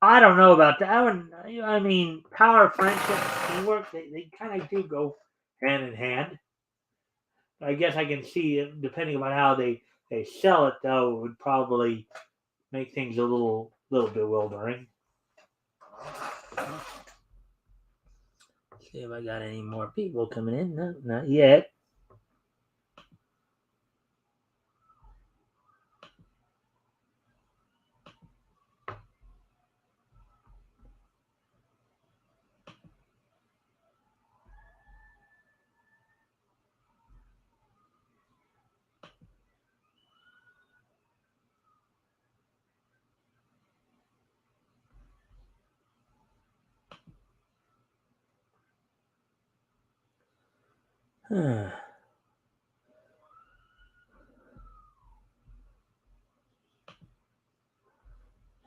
I don't know about that. I mean, power, friendship, teamwork, they kind of do go hand in hand. I guess I can see it, depending on how they sell it, though, it would probably make things a little bewildering. See if I got any more people coming in. No, not yet.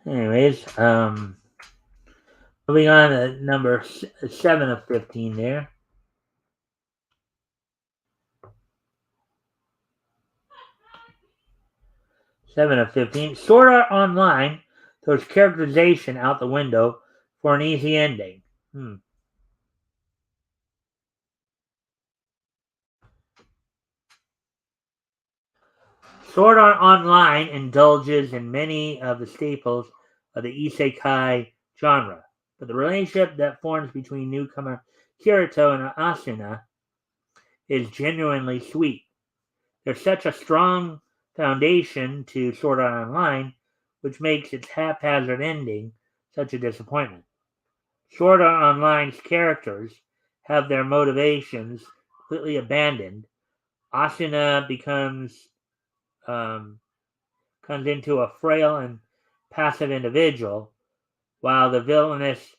Anyways, moving on to number 7 of 15 there. 7 of 15. Sword Art Online throws characterization out the window for an easy ending. Sword Art Online indulges in many of the staples of the isekai genre, but the relationship that forms between newcomer Kirito and Asuna is genuinely sweet. There's such a strong foundation to Sword Art Online, which makes its haphazard ending such a disappointment. Sword Art Online's characters have their motivations completely abandoned. Asuna um, comes into a frail and passive individual, while the villainous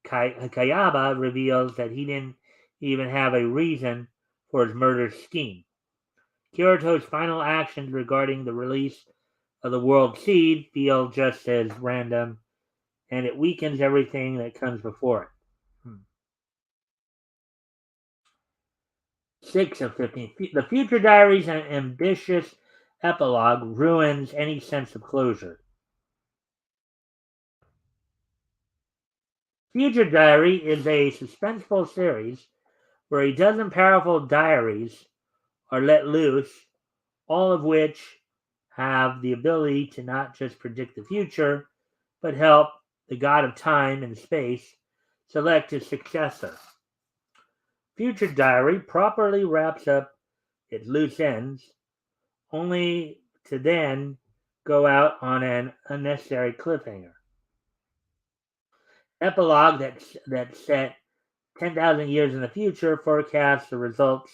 Kayaba reveals that he didn't even have a reason for his murder scheme. Kirito's final actions regarding the release of the World Seed feel just as random, and it weakens everything that comes before it. 6 of 15. The Future Diaries, an ambitious epilogue, ruins any sense of closure. Future Diary is a suspenseful series where a dozen powerful diaries are let loose, all of which have the ability to not just predict the future, but help the god of time and space select his successor. Future Diary properly wraps up its loose ends, only to then go out on an unnecessary cliffhanger. Epilogue that set 10,000 years in the future forecasts the results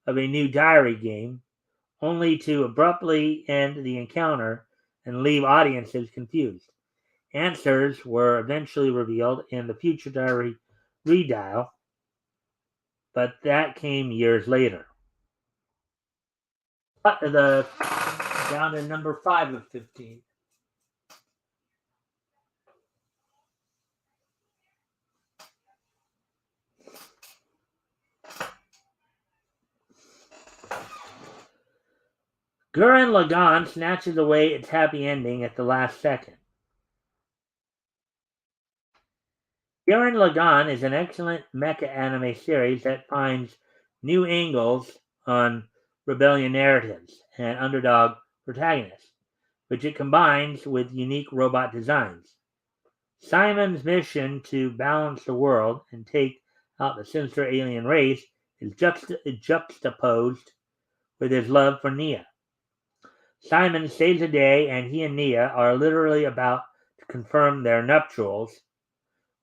of a new diary game, only to abruptly end the encounter and leave audiences confused. Answers were eventually revealed in the Future Diary redial, but that came years later. Down to number 5 of 15. Gurren Lagann snatches away its happy ending at the last second. Gurren Lagann is an excellent mecha anime series that finds new angles on rebellion narratives and underdog protagonists, which it combines with unique robot designs. Simon's mission to balance the world and take out the sinister alien race is juxtaposed with his love for Nia. Simon saves the day, and he and Nia are literally about to confirm their nuptials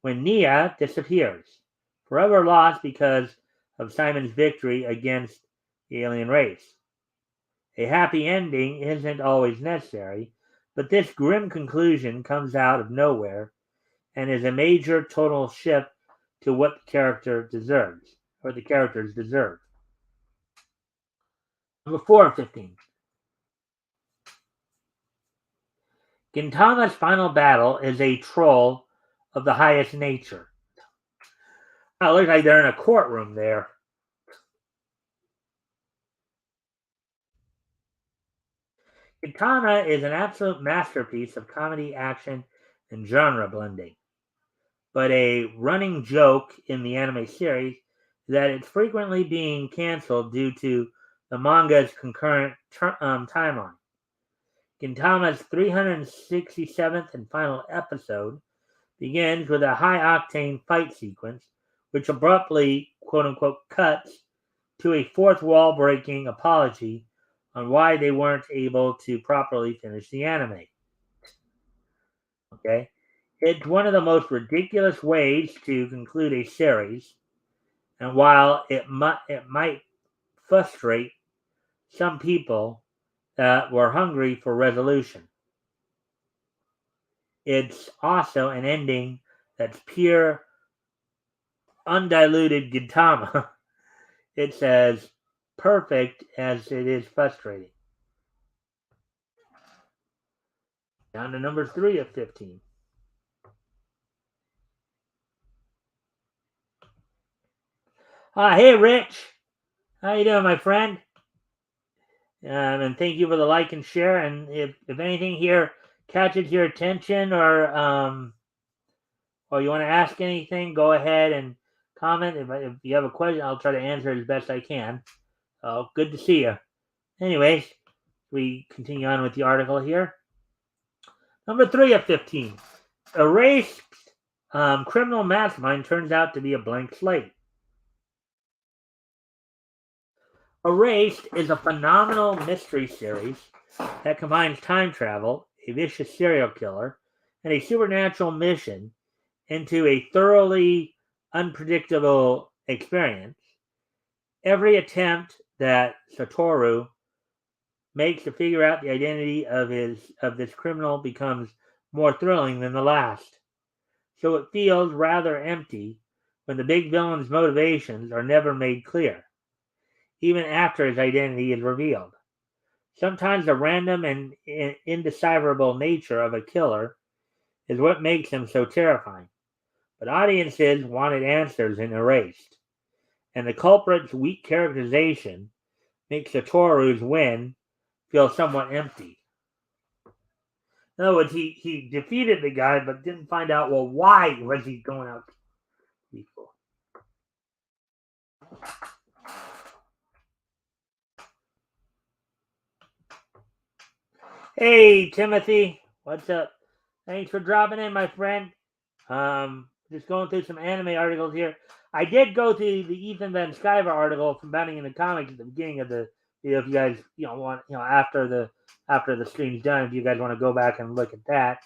when Nia disappears, forever lost because of Simon's victory against the alien race. A happy ending isn't always necessary, but this grim conclusion comes out of nowhere and is a major tonal shift to what the character deserves, or the characters deserve. Number 4 of 15. Gintama's final battle is a troll of the highest nature. Oh, it looks like they're in a courtroom there. Gintama is an absolute masterpiece of comedy, action, and genre blending. But a running joke in the anime series is that it's frequently being canceled due to the manga's concurrent timeline. Gintama's 367th and final episode begins with a high-octane fight sequence, which abruptly, quote-unquote, cuts to a fourth wall-breaking apology on why they weren't able to properly finish the anime. Okay? It's one of the most ridiculous ways to conclude a series, and while it might frustrate some people that were hungry for resolution, it's also an ending that's pure, undiluted Gintama. It's as perfect as it is frustrating. Down to number 3 of 15. Hey, Rich. How you doing, my friend? And thank you for the like and share. And if anything here catches your attention, or you want to ask anything, go ahead and comment. If you have a question, I'll try to answer it as best I can. Good to see you. Anyways, We continue on with the article here. Number 3 of 15. Erased criminal mastermind turns out to be a blank slate. Erased is a phenomenal mystery series that combines time travel, a vicious serial killer, and a supernatural mission into a thoroughly unpredictable experience. Every attempt that Satoru makes to figure out the identity of this criminal becomes more thrilling than the last. So it feels rather empty when the big villain's motivations are never made clear, even after his identity is revealed. Sometimes the random and indecipherable nature of a killer is what makes him so terrifying. But audiences wanted answers in Erased, and the culprit's weak characterization makes Satoru's win feel somewhat empty. In other words, he defeated the guy, but didn't find out, well, why was he going out to people? Hey, Timothy, what's up? Thanks for dropping in, my friend. Just going through some anime articles here. I did go through the Ethan Van Sciver article from Bounding into Comics at the beginning of the video. If you guys, want, after the stream's done, if you guys want to go back and look at that.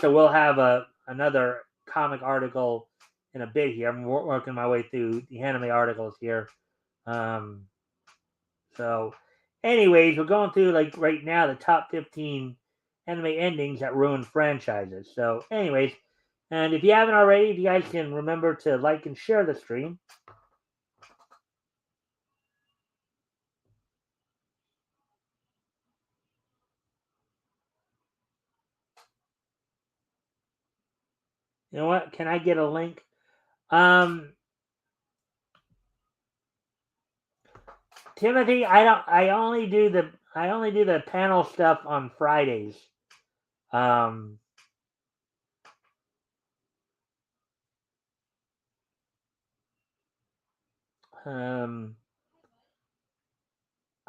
So we'll have another comic article in a bit here. I'm working my way through the anime articles here. So, anyways, we're going through, like, right now, the top 15 anime endings that ruined franchises. So, anyways, and if you haven't already, if you guys can remember to like and share the stream. You know what? Can I get a link? Timothy, I only do the panel stuff on Fridays. I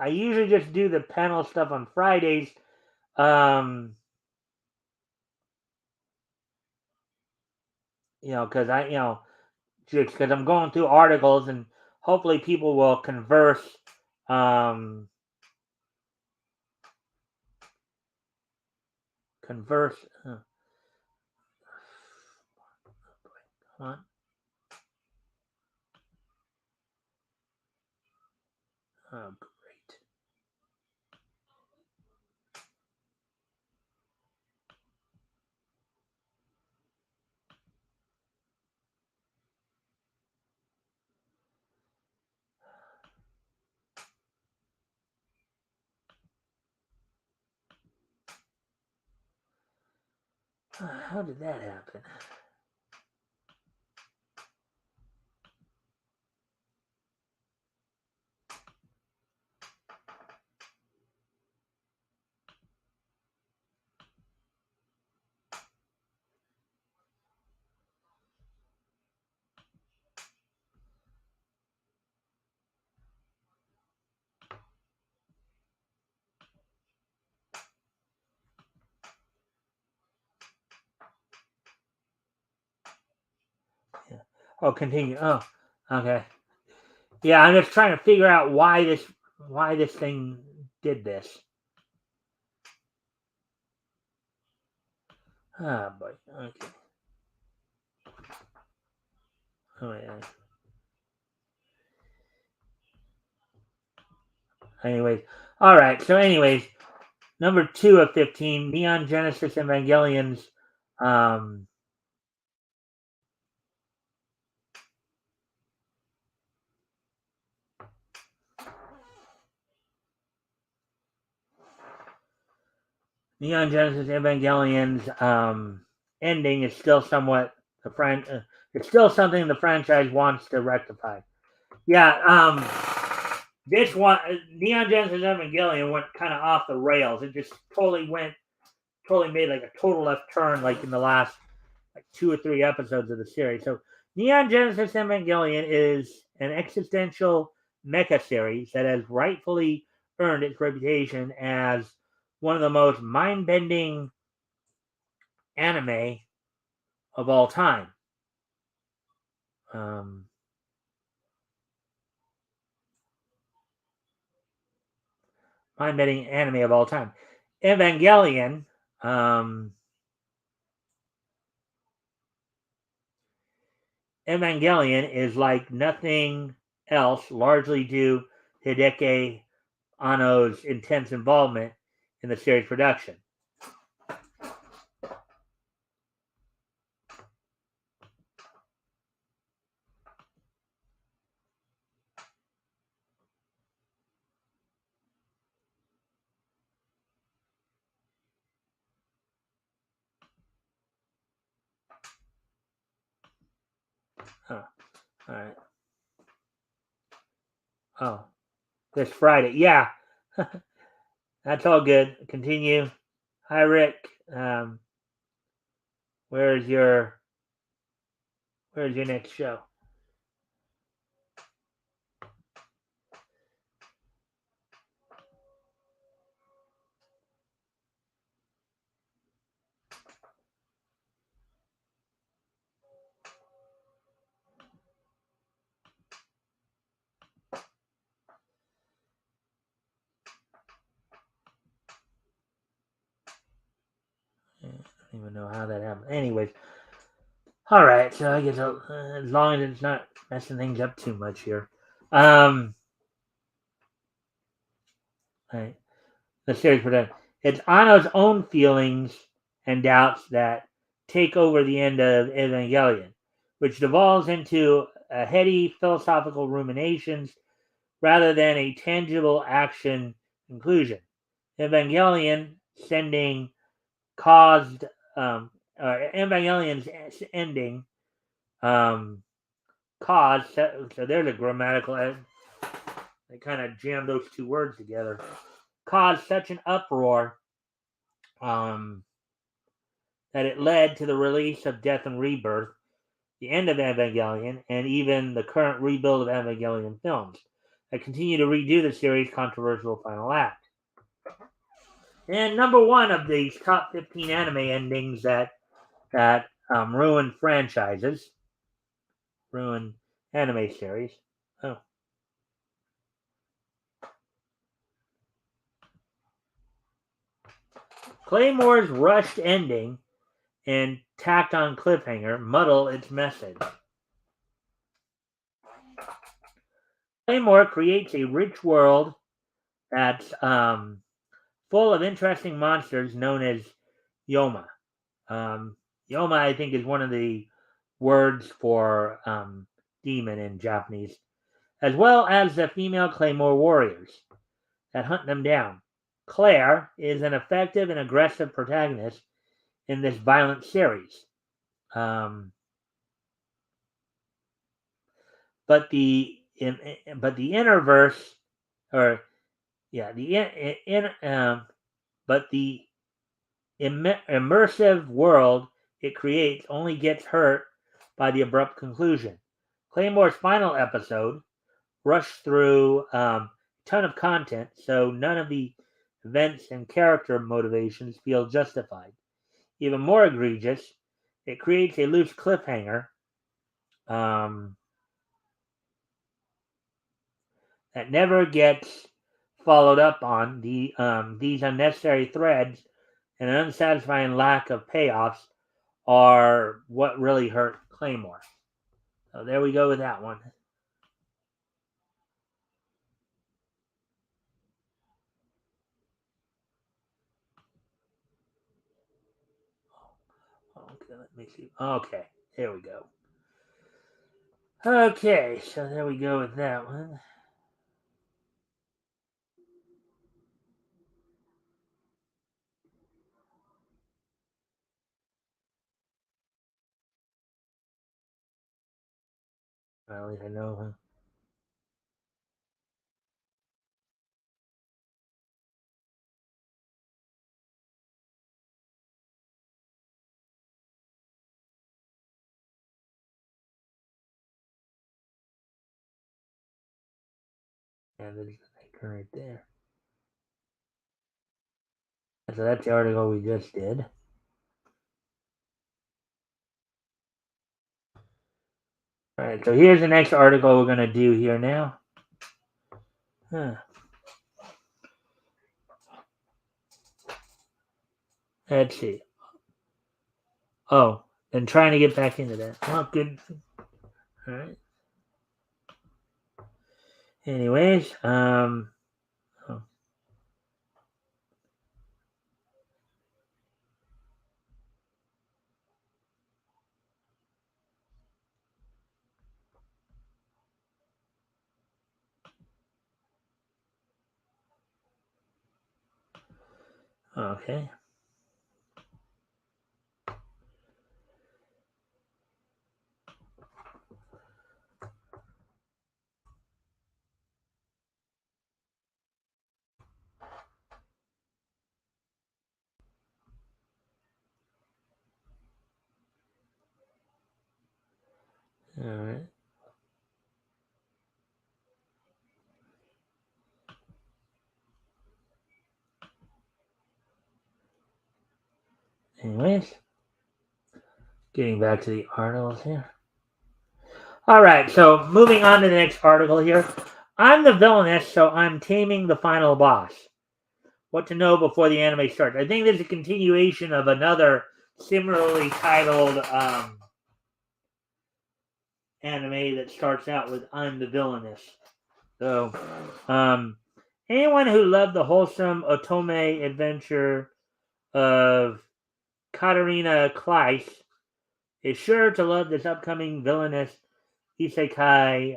usually just do the panel stuff on Fridays. Because because I'm going through articles and hopefully people will converse. Converse. Come on. Oh, great. How did that happen? Yeah. Oh, continue. Oh, okay. Yeah, I'm just trying to figure out why this thing did this. Ah, boy. Okay. Oh, yeah. Anyways, all right. So, anyways, number 2 of 15, Neon Genesis Evangelion's. Neon Genesis Evangelion's ending is still somewhat it's still something the franchise wants to rectify. Yeah, this one, Neon Genesis Evangelion, went kind of off the rails. It just totally made like a total left turn, like in the last like 2 or 3 episodes of the series. So, Neon Genesis Evangelion is an existential mecha series that has rightfully earned its reputation as one of the most mind-bending anime of all time. Um, Mind-bending anime of all time. Evangelion. Evangelion is like nothing else, largely due to Hideki Anno's intense involvement in the series production. Oh, all right. Oh, this Friday. Yeah, that's all good. Continue. Hi, Rick. Where's your Where's your next show? I don't even know how that happened. Anyways, all right. So I guess as long as it's not messing things up too much here. Right. The series production. It's Anno's own feelings and doubts that take over the end of Evangelion, which devolves into a heady philosophical ruminations rather than a tangible action conclusion. Evangelion sending caused Evangelion's ending caused, so there's a grammatical they kind of jammed those two words together, caused such an uproar um, that it led to the release of Death and Rebirth, the end of Evangelion, and even the current rebuild of Evangelion films that continue to redo the series' controversial final act. And number one of these top 15 anime endings that ruin franchises, ruin anime series. Oh. Claymore's rushed ending and tacked on cliffhanger muddle its message. Claymore creates a rich world that's full of interesting monsters known as Yoma. Yoma, I think, is one of the words for demon in Japanese, as well as the female Claymore warriors that hunt them down. Claire is an effective and aggressive protagonist in this violent series. Um, but the innerverse, or yeah, but the immersive world it creates only gets hurt by the abrupt conclusion. Claymore's final episode rushed through a ton of content, so none of the events and character motivations feel justified. Even more egregious, it creates a loose cliffhanger um, that never gets followed up on. These unnecessary threads and an unsatisfying lack of payoffs are what really hurt Claymore. So there we go with that one. Okay, let me see. Okay, there we go. Okay, so there we go with that one. Well, at least I know. Huh? And there's the icon right there. So that's the article we just did. All right, so here's the next article we're going to do here now. Let's see. Oh, and trying to get back into that. Oh, good. All right. Anyways, oh. Okay. All right. Anyways, getting back to the articles here. All right, so moving on to the next article here. I'm the villainess, so I'm taming the final boss. What to know before the anime starts. I think this is a continuation of another similarly titled anime that starts out with I'm the villainess. So, anyone who loved the wholesome otome adventure of Katarina Kleiss is sure to love this upcoming villainous isekai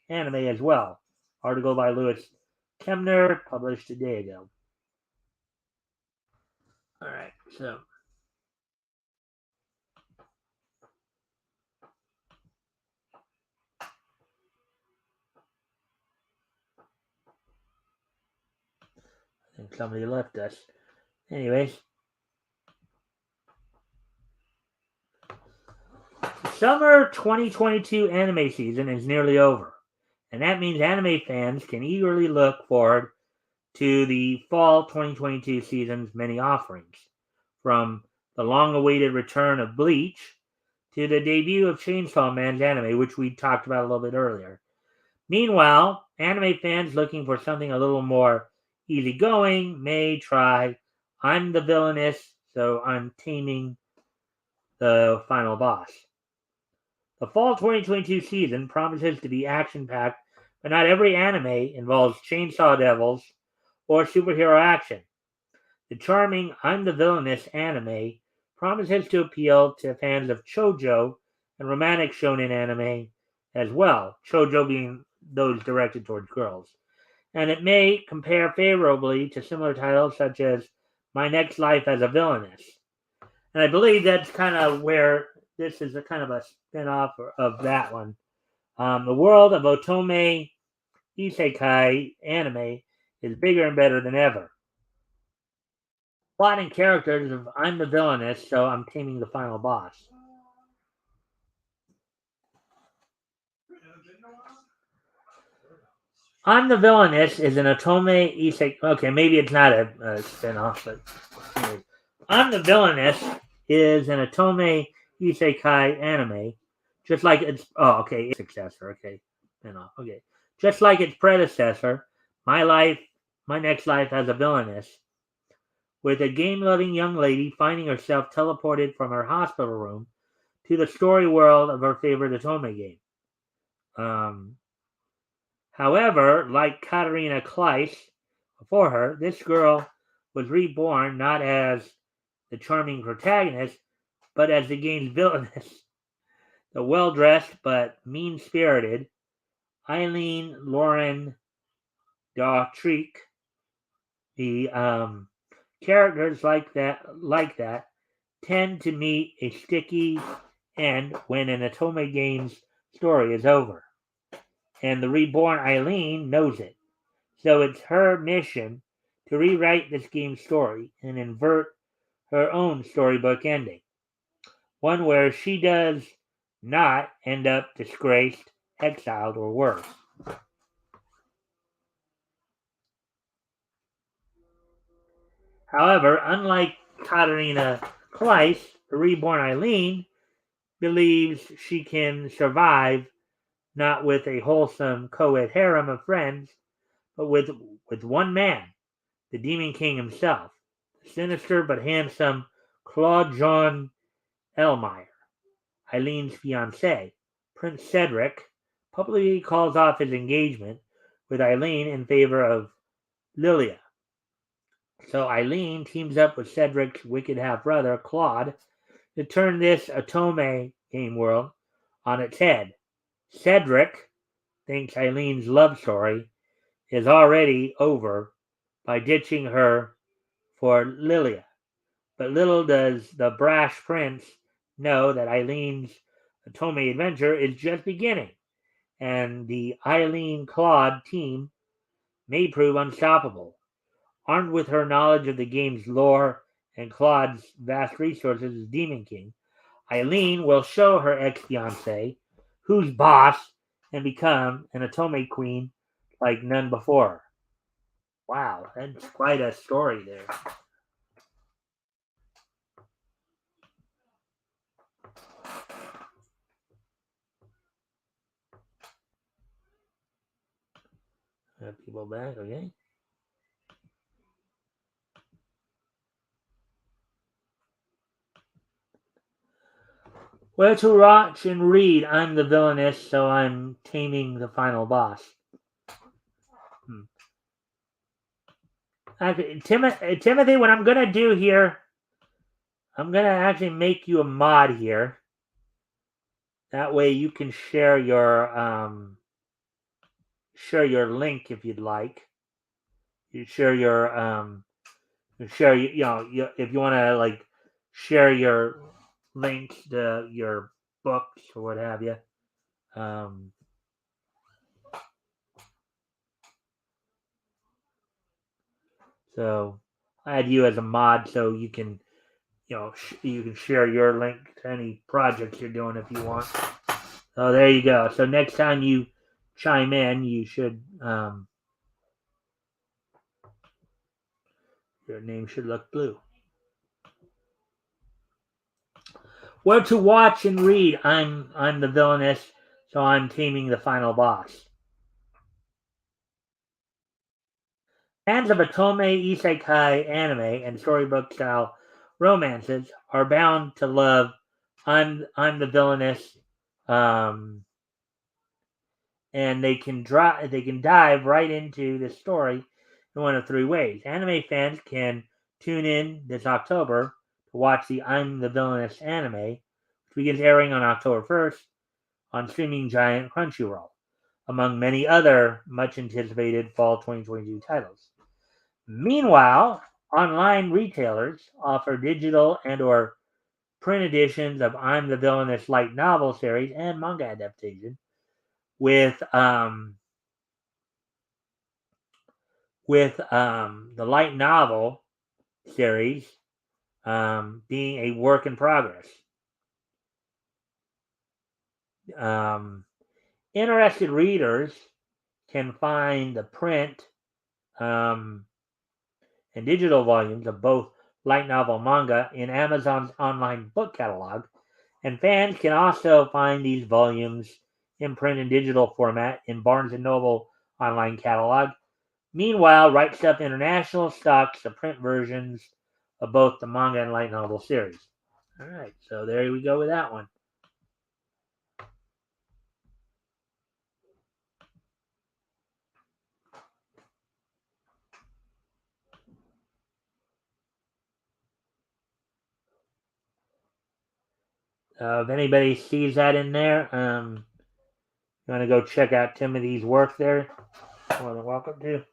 anime as well. Article by Louis Kemner, published a day ago. All right, so I think somebody left us. Anyways, the summer 2022 anime season is nearly over, and that means anime fans can eagerly look forward to the fall 2022 season's many offerings, from the long-awaited return of Bleach to the debut of Chainsaw Man's anime, which we talked about a little bit earlier. Meanwhile, anime fans looking for something a little more easygoing may try I'm the villainess, so I'm taming the final boss. The fall 2022 season promises to be action-packed, but not every anime involves chainsaw devils or superhero action. The charming I'm the Villainess anime promises to appeal to fans of shoujo and romantic shonen anime as well, shoujo being those directed towards girls. And it may compare favorably to similar titles such as My Next Life as a Villainess. And I believe that's kind of where this is a kind of a spin-off of that one. The world of otome isekai anime is bigger and better than ever. Plot and characters of I'm the villainess, so I'm taming the final boss. I'm the Villainess is an otome isekai. Okay, maybe it's not a spin-off, but anyways. I'm the Villainess is an otome isekai anime, just like its successor. Okay, spin-off. Okay, just like its predecessor, my next life as a villainess, with a game-loving young lady finding herself teleported from her hospital room to the story world of her favorite otome game. However, like Katarina Kleiss before her, this girl was reborn not as the charming protagonist, but as the game's villainess. The well-dressed but mean-spirited Eileen Lauren Dautreek. The characters like that tend to meet a sticky end when an otome game's story is over. And the reborn Eileen knows it. So it's her mission to rewrite this game's story and invert her own storybook ending. One where she does not end up disgraced, exiled, or worse. However, unlike Katarina Kleiss, the reborn Eileen believes she can survive not with a wholesome co-ed harem of friends, but with one man, the Demon King himself, the sinister but handsome Claude Jean Elmire, Eileen's fiancé. Prince Cedric publicly calls off his engagement with Eileen in favor of Lilia. So Eileen teams up with Cedric's wicked half-brother, Claude, to turn this Otome game world on its head. Cedric thinks Eileen's love story is already over by ditching her for Lilia. But little does the brash prince know that Eileen's Otome adventure is just beginning, and the Eileen Claude team may prove unstoppable. Armed with her knowledge of the game's lore and Claude's vast resources as Demon King, Eileen will show her ex-fiancé who's boss and become an Otome queen like none before her. Wow, that's quite a story there. People back, okay? Where to watch and read? I'm the villainess, so I'm taming the final boss. Actually, Timothy, what I'm gonna do here, I'm gonna actually make you a mod here. That way you can share your link if you'd like. You share if you want to like share your links to your books or what have you. Um, so I add you as a mod so you can you can share your link to any projects you're doing if you want. So there you go. So next time you chime in, you should your name should look blue. Where to watch and read? I'm the villainess, so I'm taming the final boss. Fans of Otome Isekai anime and storybook style romances are bound to love I'm the villainess, and they can dive right into the story in one of three ways. Anime fans can tune in this October to watch the I'm the Villainous anime, which begins airing on October 1st on streaming giant Crunchyroll, among many other much anticipated fall 2022 titles. Meanwhile, online retailers offer digital and or print editions of I'm the Villainous light novel series and manga adaptation with the light novel series being a work in progress. Um, Interested readers can find the print and digital volumes of both light novel manga in Amazon's online book catalog, and fans can also find these volumes in print and digital format in Barnes & Noble online catalog. Meanwhile, Right Stuff International stocks the print versions of both the manga and light novel series. All right, so there we go with that one. If anybody sees that in there, you want to go check out Timothy's work there, more than welcome to.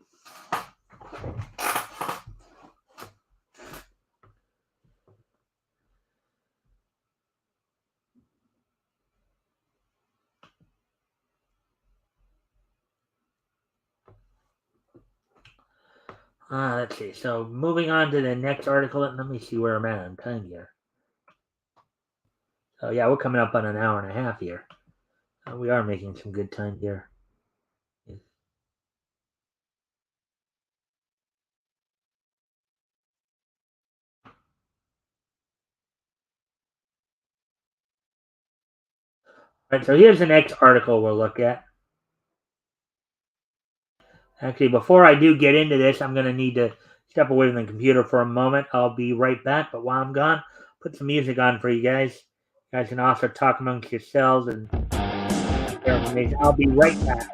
Let's see. So moving on to the next article. Let me see where I'm at on time here. So yeah, we're coming up on an hour and a half here. We are making some good time here. Right, so here's the next article we'll look at. Actually, before I do get into this, I'm going to need to step away from the computer for a moment. I'll be right back, but while I'm gone, put some music on for you guys. You guys can also talk amongst yourselves and share information. I'll be right back.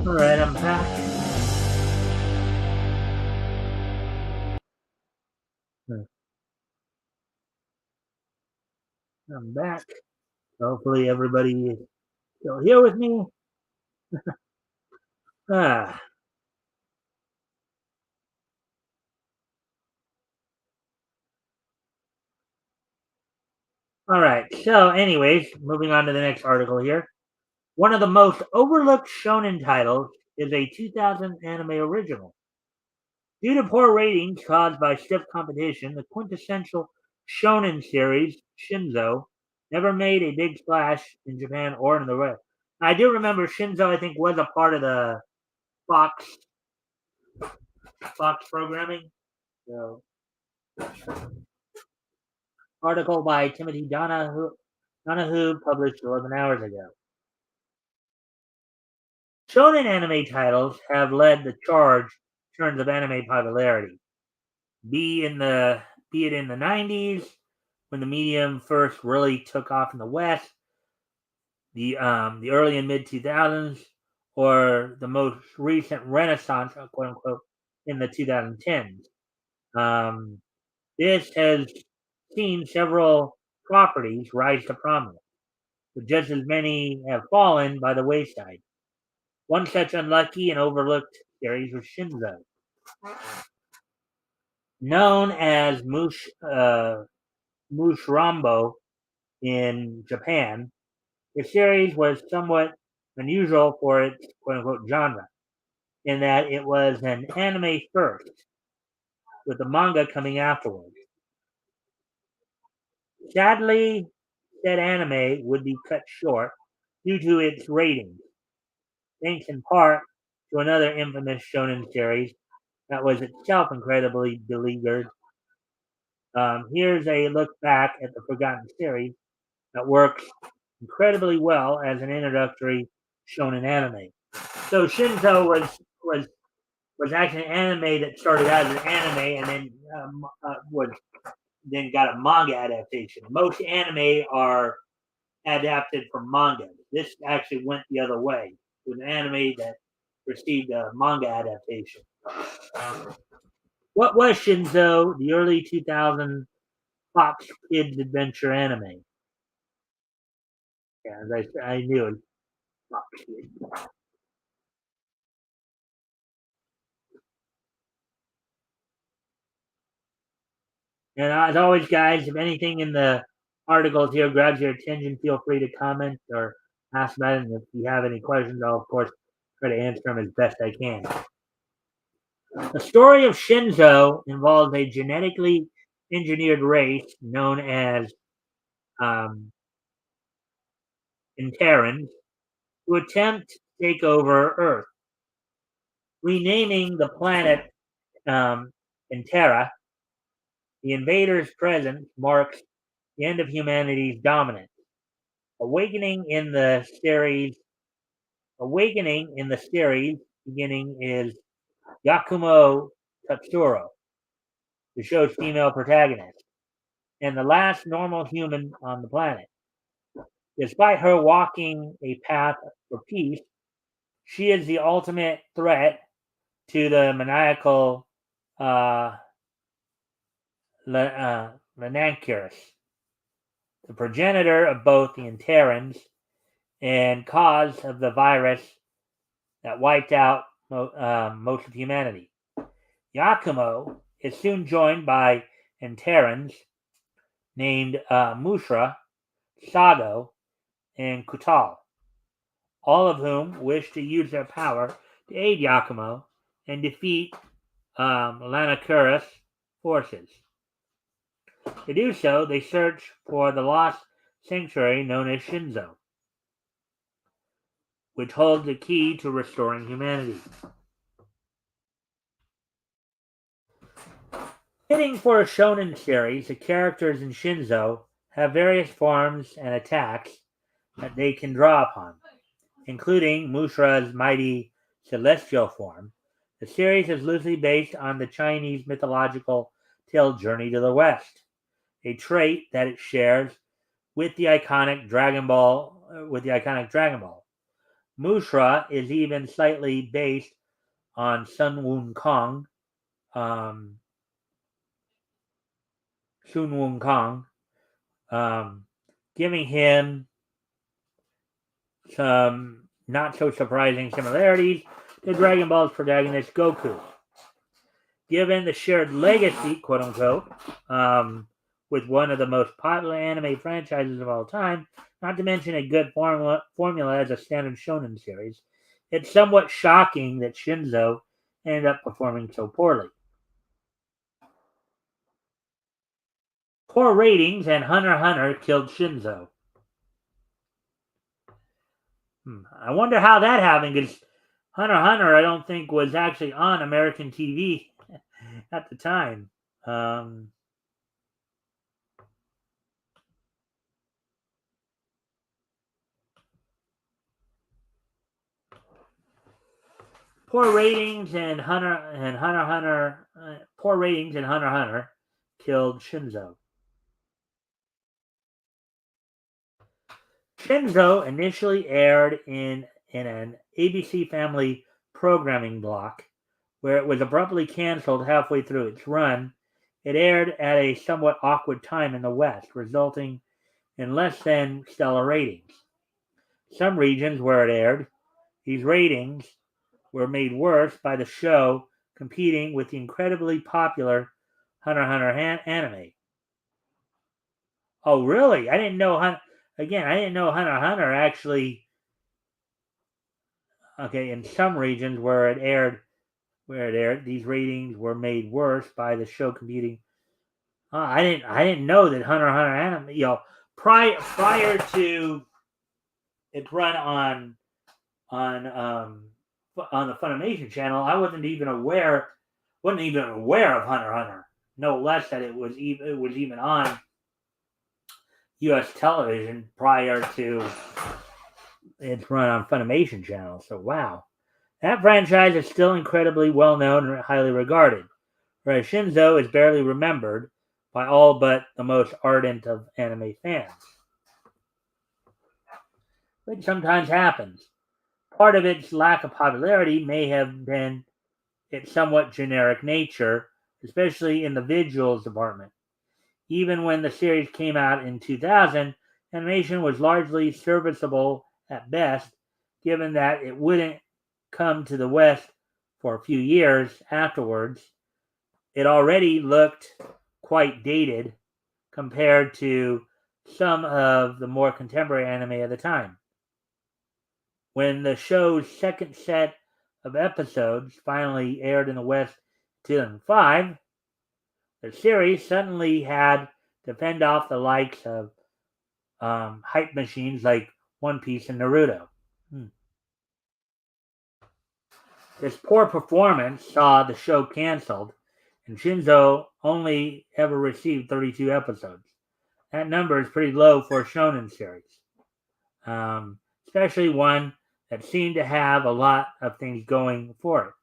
All right, I'm back. I'm back. Hopefully, everybody is still here with me. Ah, all right. So, anyways, moving on to the next article here. One of the most overlooked shonen titles is a 2000 anime original. Due to poor ratings caused by stiff competition, the quintessential shonen series, Shinzo, never made a big splash in Japan or in the West. I do remember Shinzo, I think, was a part of the Fox Fox programming. So, article by Timothy Donahue published 11 hours ago. Shonen anime titles have led the charge in terms of anime popularity. Be in the be it in the 90s when the medium first really took off in the West, the early and mid 2000s, or the most recent renaissance, quote unquote, in the 2010s. Um, this has seen several properties rise to prominence, but just as many have fallen by the wayside. One such unlucky and overlooked series was Shinzo. Known as Mushrambo in Japan, the series was somewhat unusual for its quote-unquote genre, in that it was an anime first, with the manga coming afterwards. Sadly, said anime would be cut short due to its ratings, thanks in part to another infamous shonen series that was itself incredibly beleaguered. Here's a look back at the forgotten series that works incredibly well as an introductory shonen anime. So Shinzo was actually an anime that started out as an anime and then was then got a manga adaptation. Most anime are adapted from manga. This actually went the other way. It was an anime that received a manga adaptation. What was Shinzo, the early 2000 Fox Kids adventure anime? Yeah, as I knew it. Fox Kids. And as always, guys, if anything in the articles here grabs your attention, feel free to comment or ask about it. And if you have any questions, I'll, of course, try to answer them as best I can. The story of Shinzo involves a genetically engineered race known as um, Interrans who attempt to take over Earth. Renaming the planet Intera, the invaders' presence marks the end of humanity's dominance. Awakening in the series, beginning is Yakumo Tatsuro, the show's female protagonist, and the last normal human on the planet. Despite her walking a path for peace, she is the ultimate threat to the maniacal uh, Lenancurus, the progenitor of both the Interrans and cause of the virus that wiped out most of humanity. Yakumo is soon joined by Interrans named Mushra, Sago, and Kutal, all of whom wish to use their power to aid Yakumo and defeat Lanakuris forces. To do so, they search for the lost sanctuary known as Shinzo, which holds the key to restoring humanity. Fitting for a shonen series, the characters in Shinzo have various forms and attacks that they can draw upon, including Mushra's mighty celestial form. The series is loosely based on the Chinese mythological tale Journey to the West, a trait that it shares with the iconic Dragon Ball. Mushra is even slightly based on Sun Wukong, giving him some not so surprising similarities to Dragon Ball's protagonist Goku. Given the shared legacy, quote unquote, with one of the most popular anime franchises of all time, not to mention a good formula as a standard shonen series, it's somewhat shocking that Shinzo ended up performing so poorly. Poor ratings and Hunter x Hunter killed Shinzo. I wonder how that happened, because Hunter x Hunter, I don't think, was actually on American TV at the time. Poor ratings and Hunter x Hunter killed Shinzo. Shinzo initially aired in an ABC Family programming block, where it was abruptly canceled halfway through its run. It aired at a somewhat awkward time in the West, resulting in less than stellar ratings. Some regions where it aired, these ratings were made worse by the show competing with the incredibly popular Hunter x Hunter anime. Oh, really? I didn't know. Again, I didn't know Hunter x Hunter actually. Okay, in some regions where it aired, these ratings were made worse by the show competing. I didn't know that Hunter x Hunter anime. Prior to its run on on the Funimation channel, I wasn't even aware of Hunter x Hunter. No less that it was even on U.S. television prior to its run on Funimation channel. So wow, that franchise is still incredibly well known and highly regarded, whereas Shinzo is barely remembered by all but the most ardent of anime fans, which sometimes happens. Part of its lack of popularity may have been its somewhat generic nature, especially in the visuals department. Even when the series came out in 2000, animation was largely serviceable at best, given that it wouldn't come to the West for a few years afterwards. It already looked quite dated compared to some of the more contemporary anime at the time. When the show's second set of episodes finally aired in the West in 2005, the series suddenly had to fend off the likes of hype machines like One Piece and Naruto. Hmm. This poor performance saw the show canceled, and Shinzo only ever received 32 episodes. That number is pretty low for a shonen series, especially one that seemed to have a lot of things going for it.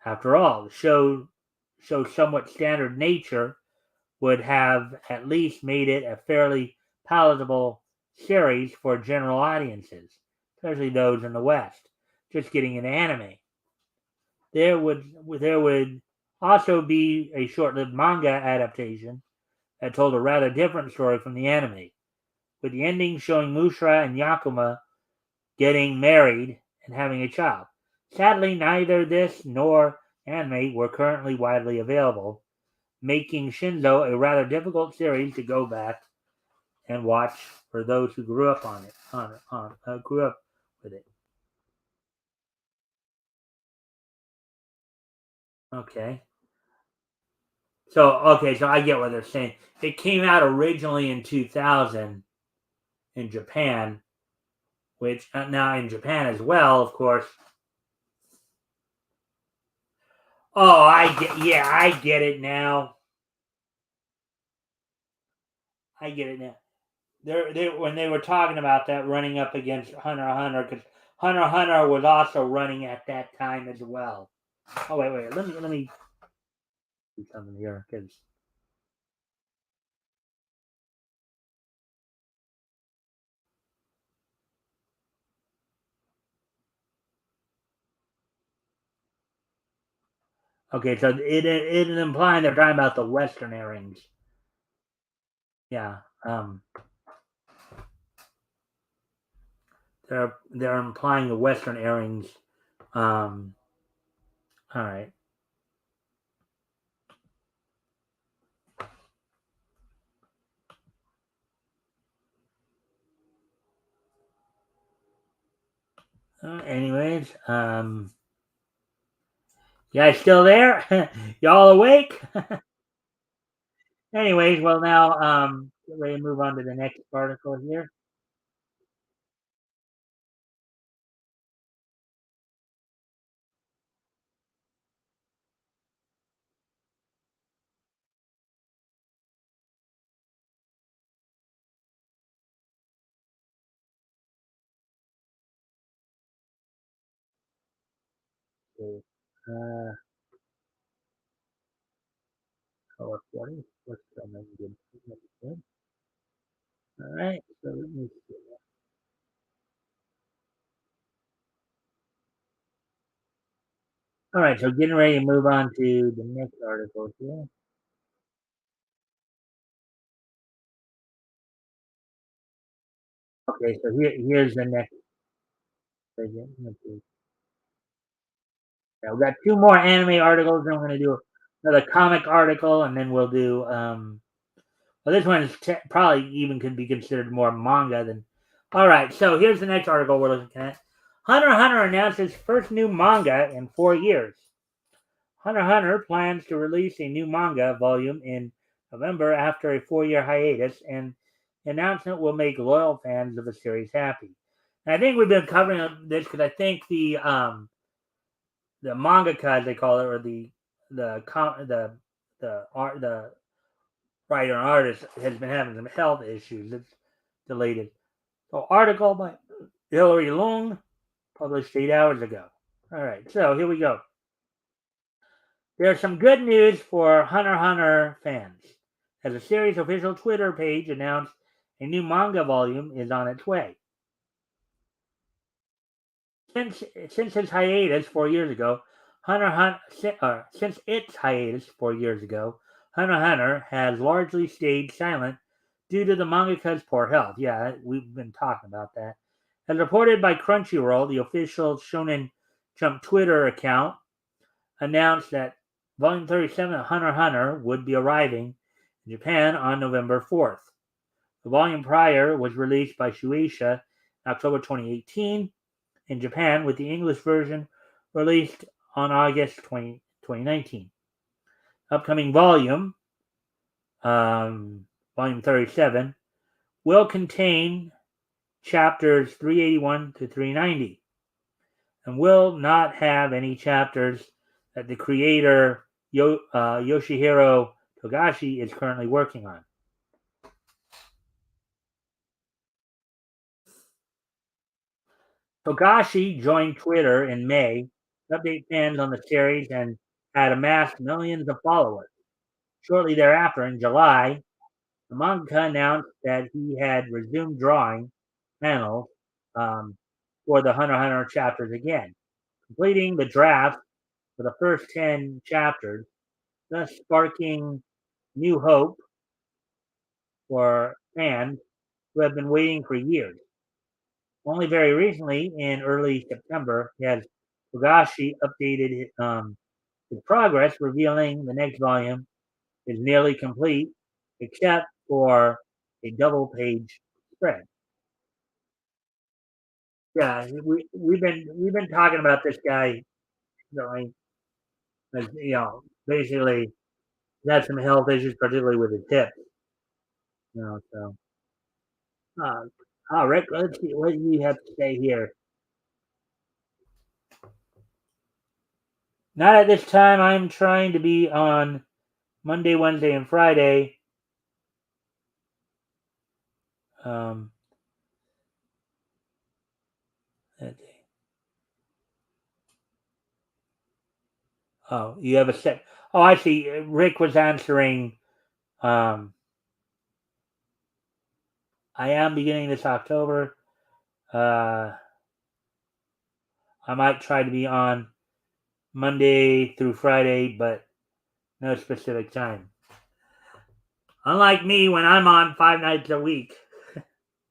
After all, the show's somewhat standard nature would have at least made it a fairly palatable series for general audiences, especially those in the West, just getting into anime. There would also be a short-lived manga adaptation that told a rather different story from the anime, with the ending showing Mushra and Yakuma getting married and having a child. Sadly, neither this nor anime were currently widely available, making Shinzo a rather difficult series to go back and watch for those who grew up on it, grew up with it. Okay, so I get what they're saying. It came out originally in 2000 in Japan, which now in Japan as well, of course. Oh, I get it now. I get it now. When they were talking about that running up against Hunter x Hunter, because Hunter x Hunter was also running at that time as well. Oh wait, let me do something here because okay, so it is implying they're talking about the Western airings. Yeah, they're implying the Western airings. Um, all right. Anyways, you guys still there? Y'all awake? Anyways, well now get ready to move on to the next article here. So, uh, color 40. What's the good? Good. All right. So let me see. All right. So getting ready to move on to the next article here. Okay. So here's the next. Segment. Let's see. Yeah, we got two more anime articles, then we're gonna do another comic article, and then we'll do Well, this one is probably even could be considered more manga than. All right, so here's the next article we're looking at. Hunter x Hunter announces first new manga in 4 years. Hunter x Hunter plans to release a new manga volume in November after a 4-year hiatus, and the announcement will make loyal fans of the series happy. And I think we've been covering this because I think the mangaka, as they call it, or the writer and artist has been having some health issues. It's deleted. So, article by Hilary Long, published 8 hours ago. All right, so here we go. There's some good news for Hunter x Hunter fans, as the series' official Twitter page announced a new manga volume is on its way. Since its hiatus 4 years ago, Hunter x Hunter has largely stayed silent due to the mangaka's poor health. Yeah, we've been talking about that. As reported by Crunchyroll, the official Shonen Jump Twitter account announced that Volume 37 of Hunter x Hunter would be arriving in Japan on November 4th. The volume prior was released by Shueisha in October 2018 in Japan, with the English version released on August 2019. Upcoming volume, Volume 37, will contain chapters 381 to 390 and will not have any chapters that the creator Yoshihiro Togashi is currently working on. Togashi joined Twitter in May to update fans on the series and had amassed millions of followers. Shortly thereafter, in July, the mangaka announced that he had resumed drawing panels for the Hunter x Hunter chapters again, completing the draft for the first 10 chapters, thus sparking new hope for fans who have been waiting for years. Only very recently, in early September, has Togashi updated his progress, revealing the next volume is nearly complete, except for a double-page spread. Yeah, we've been talking about this guy, basically he had some health issues, particularly with his hip. So. Rick, let's see, what do you have to say here? Not at this time. I'm trying to be on Monday, Wednesday, and Friday. Oh, you have a set. Oh, I see. Rick was answering. I am beginning this October. I might try to be on Monday through Friday, but no specific time. Unlike me, when I'm on 5 nights a week.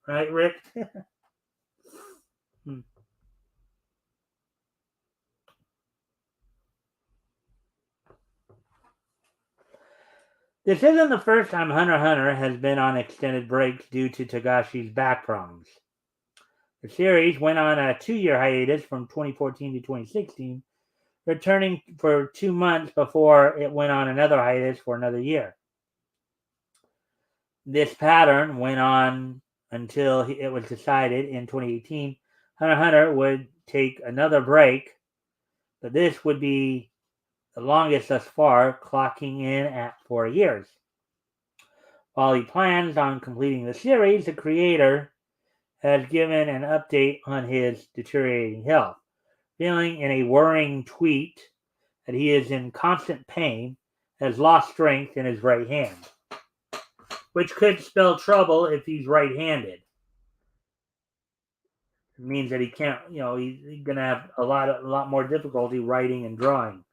Right, Rick? This isn't the first time Hunter x Hunter has been on extended breaks due to Togashi's back problems. The series went on a 2-year hiatus from 2014 to 2016, returning for 2 months before it went on another hiatus for another year. This pattern went on until it was decided in 2018 Hunter x Hunter would take another break, but this would be the longest thus far, clocking in at 4 years. While he plans on completing the series, the creator has given an update on his deteriorating health, feeling in a worrying tweet that he is in constant pain, has lost strength in his right hand, which could spell trouble if he's right-handed. It means that he can't, he's going to have a lot more difficulty writing and drawing.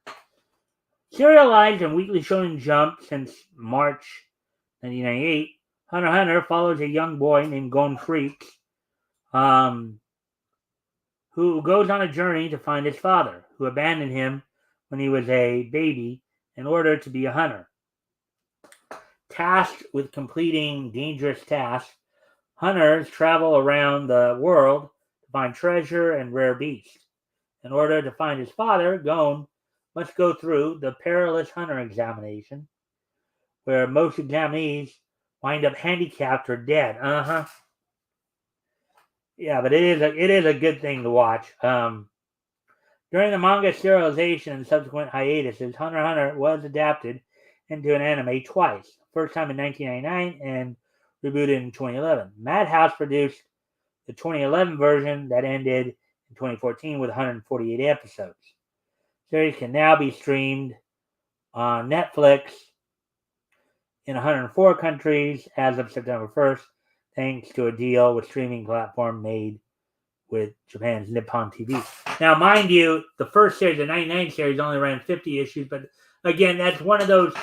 Serialized and weekly Shonen Jump since March 1998, Hunter x Hunter follows a young boy named Gon Freaks, who goes on a journey to find his father, who abandoned him when he was a baby in order to be a hunter. Tasked with completing dangerous tasks, hunters travel around the world to find treasure and rare beasts. In order to find his father, Gon must go through the perilous hunter examination, where most examinees wind up handicapped or dead. Yeah, but it is a good thing to watch. During the manga serialization and subsequent hiatuses, Hunter x Hunter was adapted into an anime twice. First time in 1999 and rebooted in 2011. Madhouse produced the 2011 version that ended in 2014 with 148 episodes. The series can now be streamed on Netflix in 104 countries as of September 1st, thanks to a deal with streaming platform made with Japan's Nippon TV. Now, mind you, the first series, the 99 series, only ran 50 issues, but again, that's one of those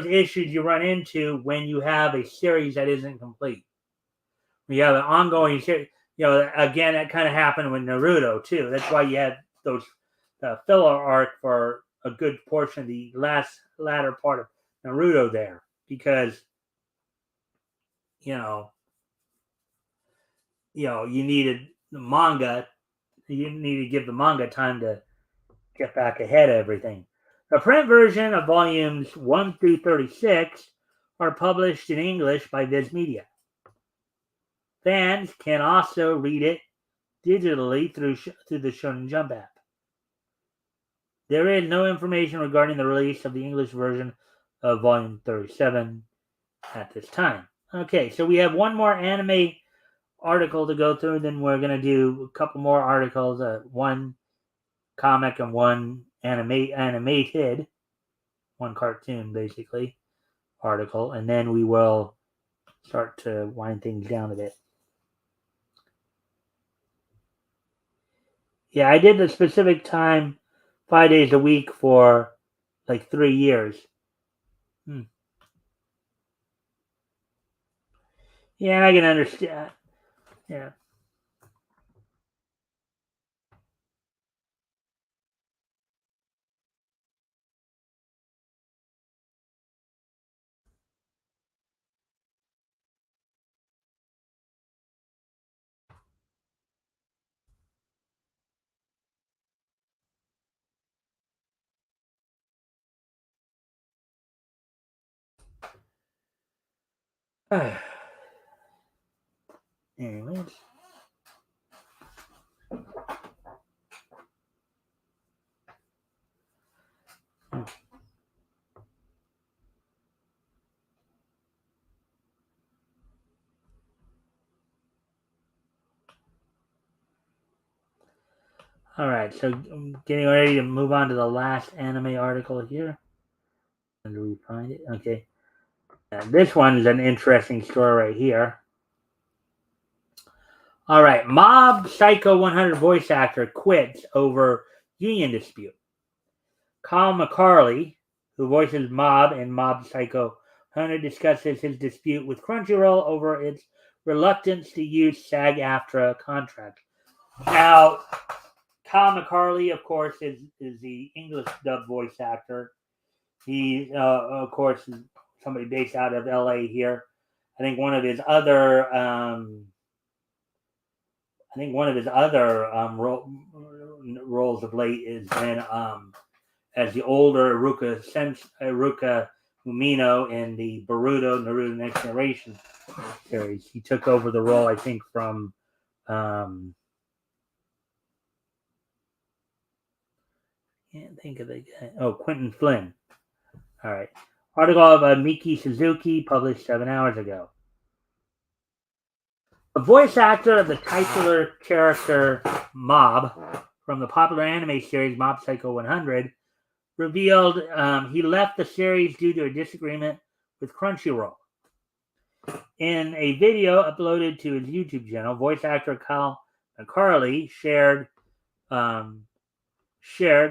issues you run into when you have a series that isn't complete. You have an ongoing series. Again, that kind of happened with Naruto too. That's why you had those filler arc for a good portion of the latter part of Naruto there, because you needed the manga. You need to give the manga time to get back ahead of everything. The print version of volumes 1 through 36 are published in English by Viz Media. Fans can also read it digitally through the Shonen Jump app. There is no information regarding the release of the English version of volume 37 at this time. Okay, so we have one more anime article to go through, then we're going to do a couple more articles, one comic and one animated, one cartoon basically article, and then we will start to wind things down a bit. Yeah, I did the specific time 5 days a week for like 3 years. Yeah, I can understand. Yeah. Anyways. All right, so I'm getting ready to move on to the last anime article here. And do we find it? Okay. This one is an interesting story right here. All right, Mob Psycho 100 voice actor quits over union dispute. Kyle McCarley, who voices Mob in Mob Psycho 100, discusses his dispute with Crunchyroll over its reluctance to use SAG-AFTRA contract. Now, Kyle McCarley, of course, is the English dub voice actor. He, of course, is somebody based out of LA here. I think one of his other roles of late has been as the older Iruka Umino in the Naruto Next Generation series. He took over the role, I think, from can't think of the guy. Oh, Quentin Flynn. All right. Article of Miki Suzuki, published 7 hours ago. The voice actor of the titular character Mob from the popular anime series Mob Psycho 100 revealed he left the series due to a disagreement with Crunchyroll. In a video uploaded to his YouTube channel, voice actor Kyle McCarley shared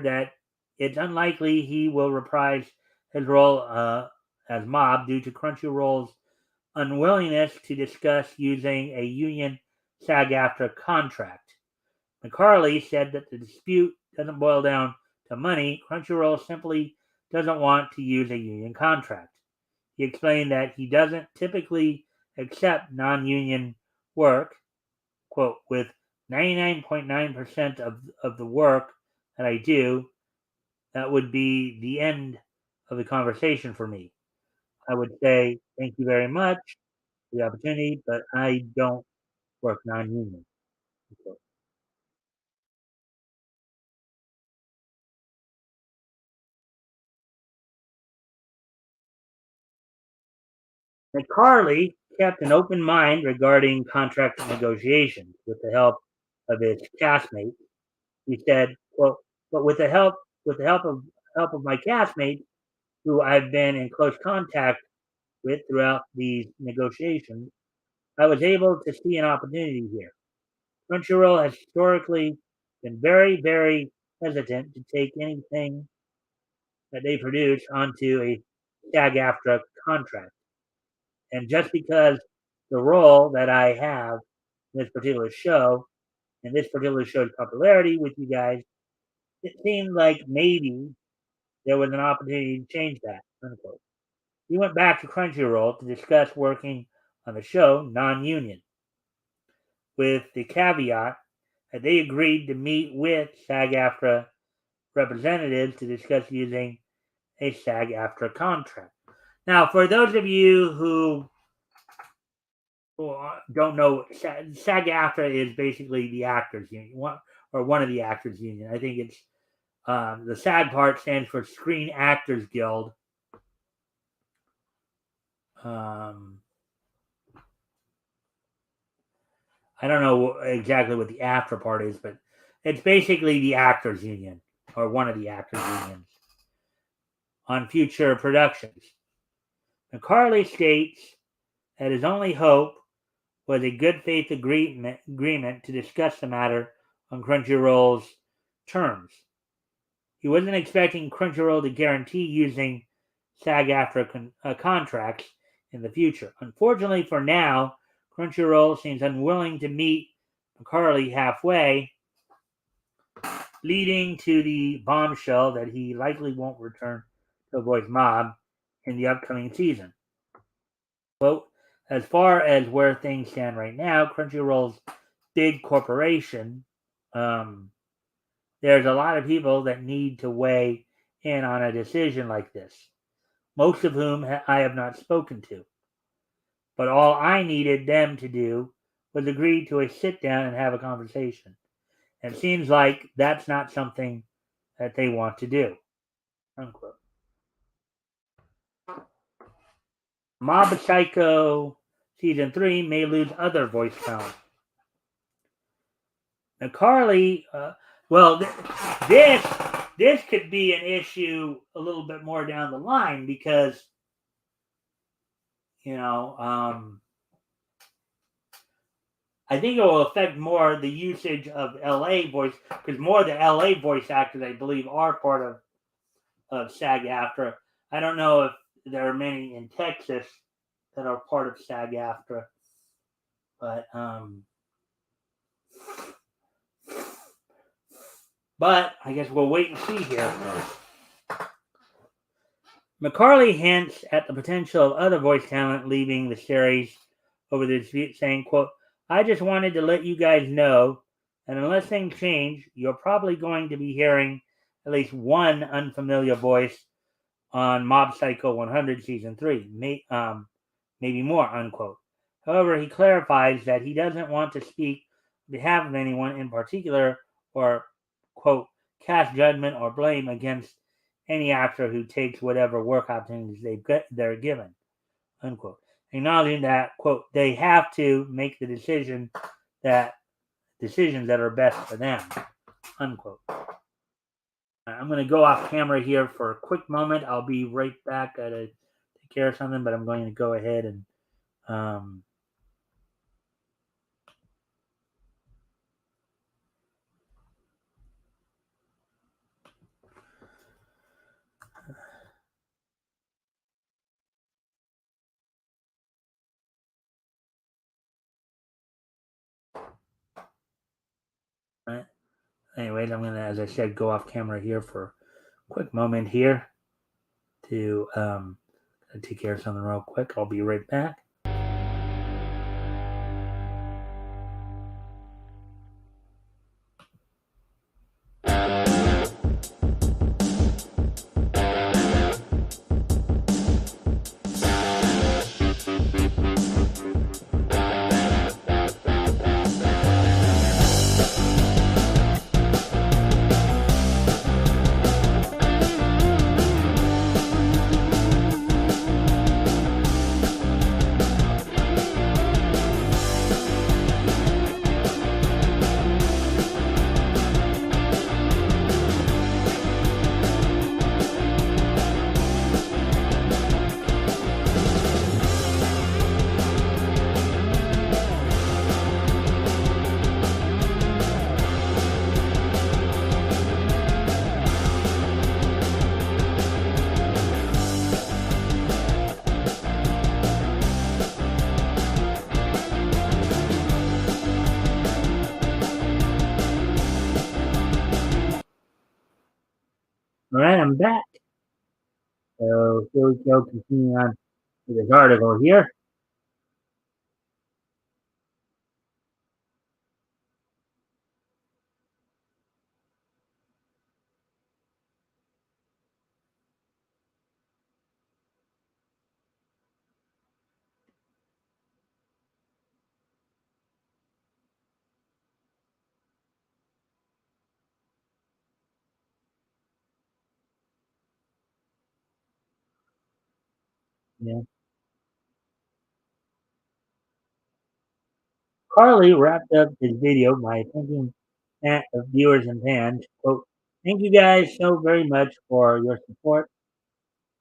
that it's unlikely he will reprise his role as Mob due to Crunchyroll's unwillingness to discuss using a union SAG-AFTRA contract. McCarley said that the dispute doesn't boil down to money. Crunchyroll simply doesn't want to use a union contract. He explained that he doesn't typically accept non-union work, quote, with 99.9% of the work that I do, that would be the end of the conversation for me. I would say, thank you very much for the opportunity, but I don't work non-union. McCarley kept an open mind regarding contract negotiations with the help of his castmates. He said, "Well, but with the help of my castmates, who I've been in close contact with throughout these negotiations, I was able to see an opportunity here. Crunchyroll has historically been very, very hesitant to take anything that they produce onto a SAG-AFTRA contract. And just because the role that I have in this particular show and this particular show's popularity with you guys, it seemed like maybe there was an opportunity to change that." Unquote. He went back to Crunchyroll to discuss working on the show non-union, with the caveat that they agreed to meet with SAG-AFTRA representatives to discuss using a SAG-AFTRA contract. Now, for those of you who don't know, SAG-AFTRA is basically the actors union, or one of the actors union. I think it's the SAG part stands for Screen Actors Guild. I don't know exactly what the after part is, but it's basically the actors union, or one of the actors unions, on future productions. McCarley states that his only hope was a good faith agreement to discuss the matter on Crunchyroll's terms. He wasn't expecting Crunchyroll to guarantee using SAG-AFTRA contracts in the future. Unfortunately for now, Crunchyroll seems unwilling to meet McCarley halfway, leading to the bombshell that he likely won't return to voice Mob in the upcoming season. Quote, as far as where things stand right now, Crunchyroll's big corporation, there's a lot of people that need to weigh in on a decision like this, most of whom I have not spoken to. But all I needed them to do was agree to a sit down and have a conversation. And it seems like that's not something that they want to do. Unquote. Mob Psycho Season 3 may lose other voice talent. Now, Carly, this this could be an issue a little bit more down the line because I think it will affect more the usage of LA voice, because more of the LA voice actors, I believe, are part of SAG-AFTRA. I don't know if there are many in Texas that are part of SAG-AFTRA, but I guess we'll wait and see here. McCarley hints at the potential of other voice talent leaving the series over the dispute, saying, quote, I just wanted to let you guys know that unless things change, you're probably going to be hearing at least one unfamiliar voice on Mob Psycho 100 Season 3, maybe more, unquote. However, he clarifies that he doesn't want to speak on behalf of anyone in particular or, quote, cast judgment or blame against any actor who takes whatever work opportunities they're given, unquote. Acknowledging that, quote, they have to make the decisions that are best for them, unquote. I'm going to go off camera here for a quick moment. I'll be right back. I got to take care of something, but I'm going to go ahead and anyways, I'm going to, as I said, go off camera here for a quick moment here to I'll take care of something real quick. I'll be right back. All right, I'm back. So here we go, continuing on with this article here. Yeah. Carly wrapped up his video by thanking viewers and fans. Quote, "Thank you guys so very much for your support.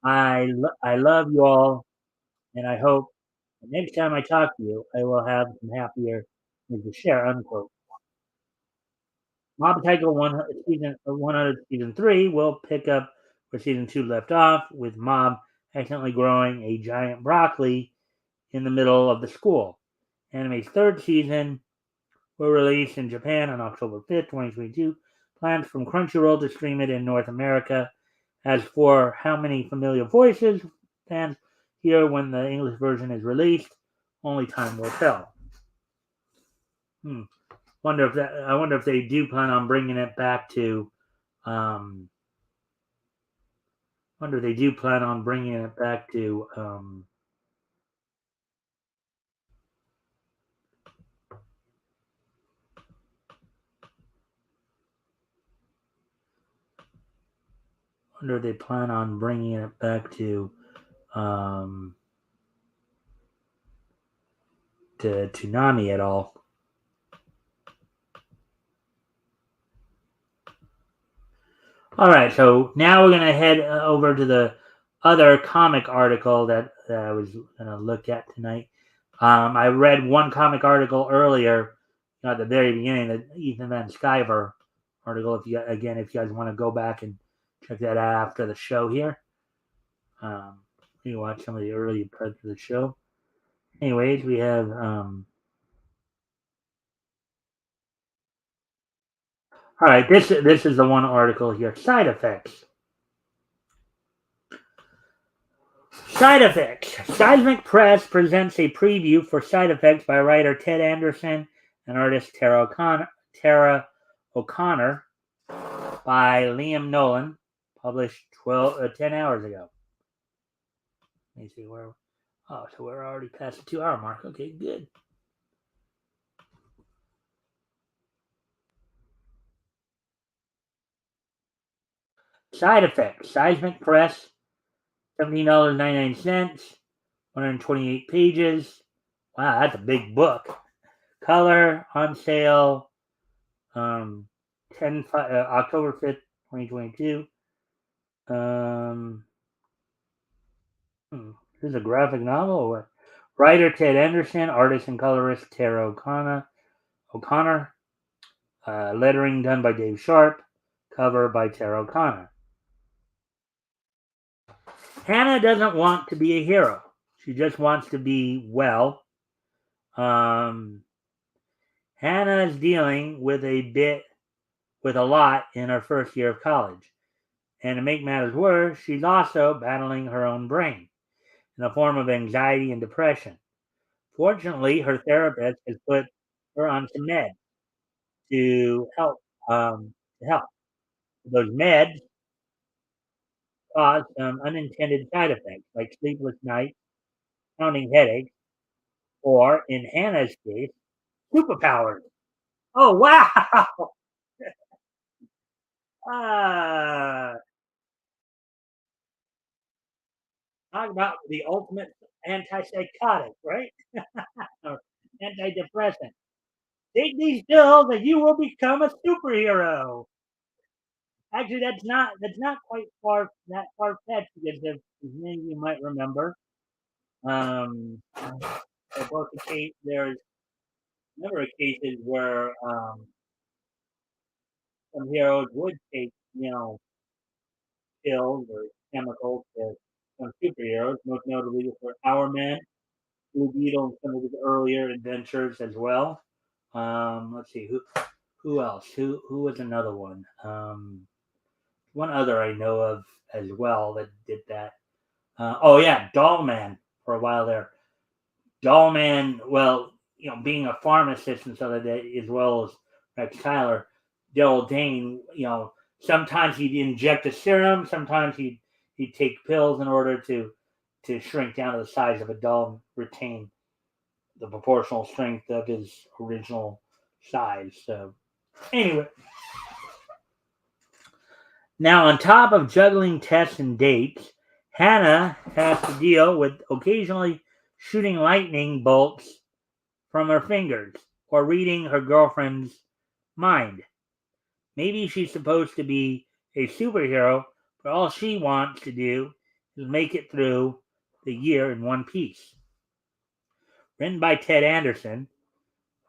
I love you all, and I hope the next time I talk to you, I will have some happier things to share." Unquote. Mob Psycho 100 season 3 will pick up where season 2 left off, with Mob accidentally growing a giant broccoli in the middle of the school. Anime's third season will release in Japan on October 5th, 2022. Plans from Crunchyroll to stream it in North America. As for how many familiar voices fans hear when the English version is released, only time will tell. Hmm. I wonder if they do plan on bringing it back to. Wonder if they do plan on bringing it back to. Wonder if they plan on bringing it back um, to Nami at all. All right, so now we're gonna head over to the other comic article that I was gonna look at tonight. I read one comic article earlier, at the very beginning, the Ethan Van Sciver article. If you guys want to go back and check that out after the show here, you watch some of the early parts of the show. Anyways, we have all right. This is the one article here. Side effects. Side Effects. Seismic Press presents a preview for Side Effects by writer Ted Anderson and artist Tara O'Connor by Liam Nolan, published 10 hours ago. Let me see where. Oh, so we're already past the 2-hour mark. Okay, good. Side Effects. Seismic Press, $17.99, 128 pages. Wow, that's a big book. Color on sale, 10 October 5th, 2022. This is a graphic novel or what? Writer Ted Anderson, artist and colorist Tara O'Connor, lettering done by Dave Sharp, cover by Tara O'Connor. Hannah doesn't want to be a hero. She just wants to be well. Hannah is dealing with a lot in her first year of college. And to make matters worse, she's also battling her own brain. in the form of anxiety and depression. Fortunately, her therapist has put her on some meds to help. To help. Those meds cause some unintended side effects like sleepless nights, pounding headaches, or in Hannah's case, superpowers. Oh wow! Ah, talk about the ultimate antipsychotic, right? Or antidepressant. Take these pills and you will become a superhero. Actually, that's not quite far fetched because as many of you might remember, both the case there's a number of cases where some heroes would take pills or chemicals to become superheroes. Most notably for Our Man, Blue Beetle, and some of his earlier adventures as well. Let's see who else? Who was another one? One other I know of as well that did that. Oh yeah, Doll Man for a while there. Doll Man, well, being a pharmacist and stuff like that, as well as Rex Tyler, Daryl Dane, sometimes he'd inject a serum, sometimes he'd take pills in order to shrink down to the size of a doll and retain the proportional strength of his original size. So anyway, now on top of juggling tests and dates, Hannah has to deal with occasionally shooting lightning bolts from her fingers or reading her girlfriend's mind. Maybe she's supposed to be a superhero, but all she wants to do is make it through the year in one piece. Written by Ted Anderson,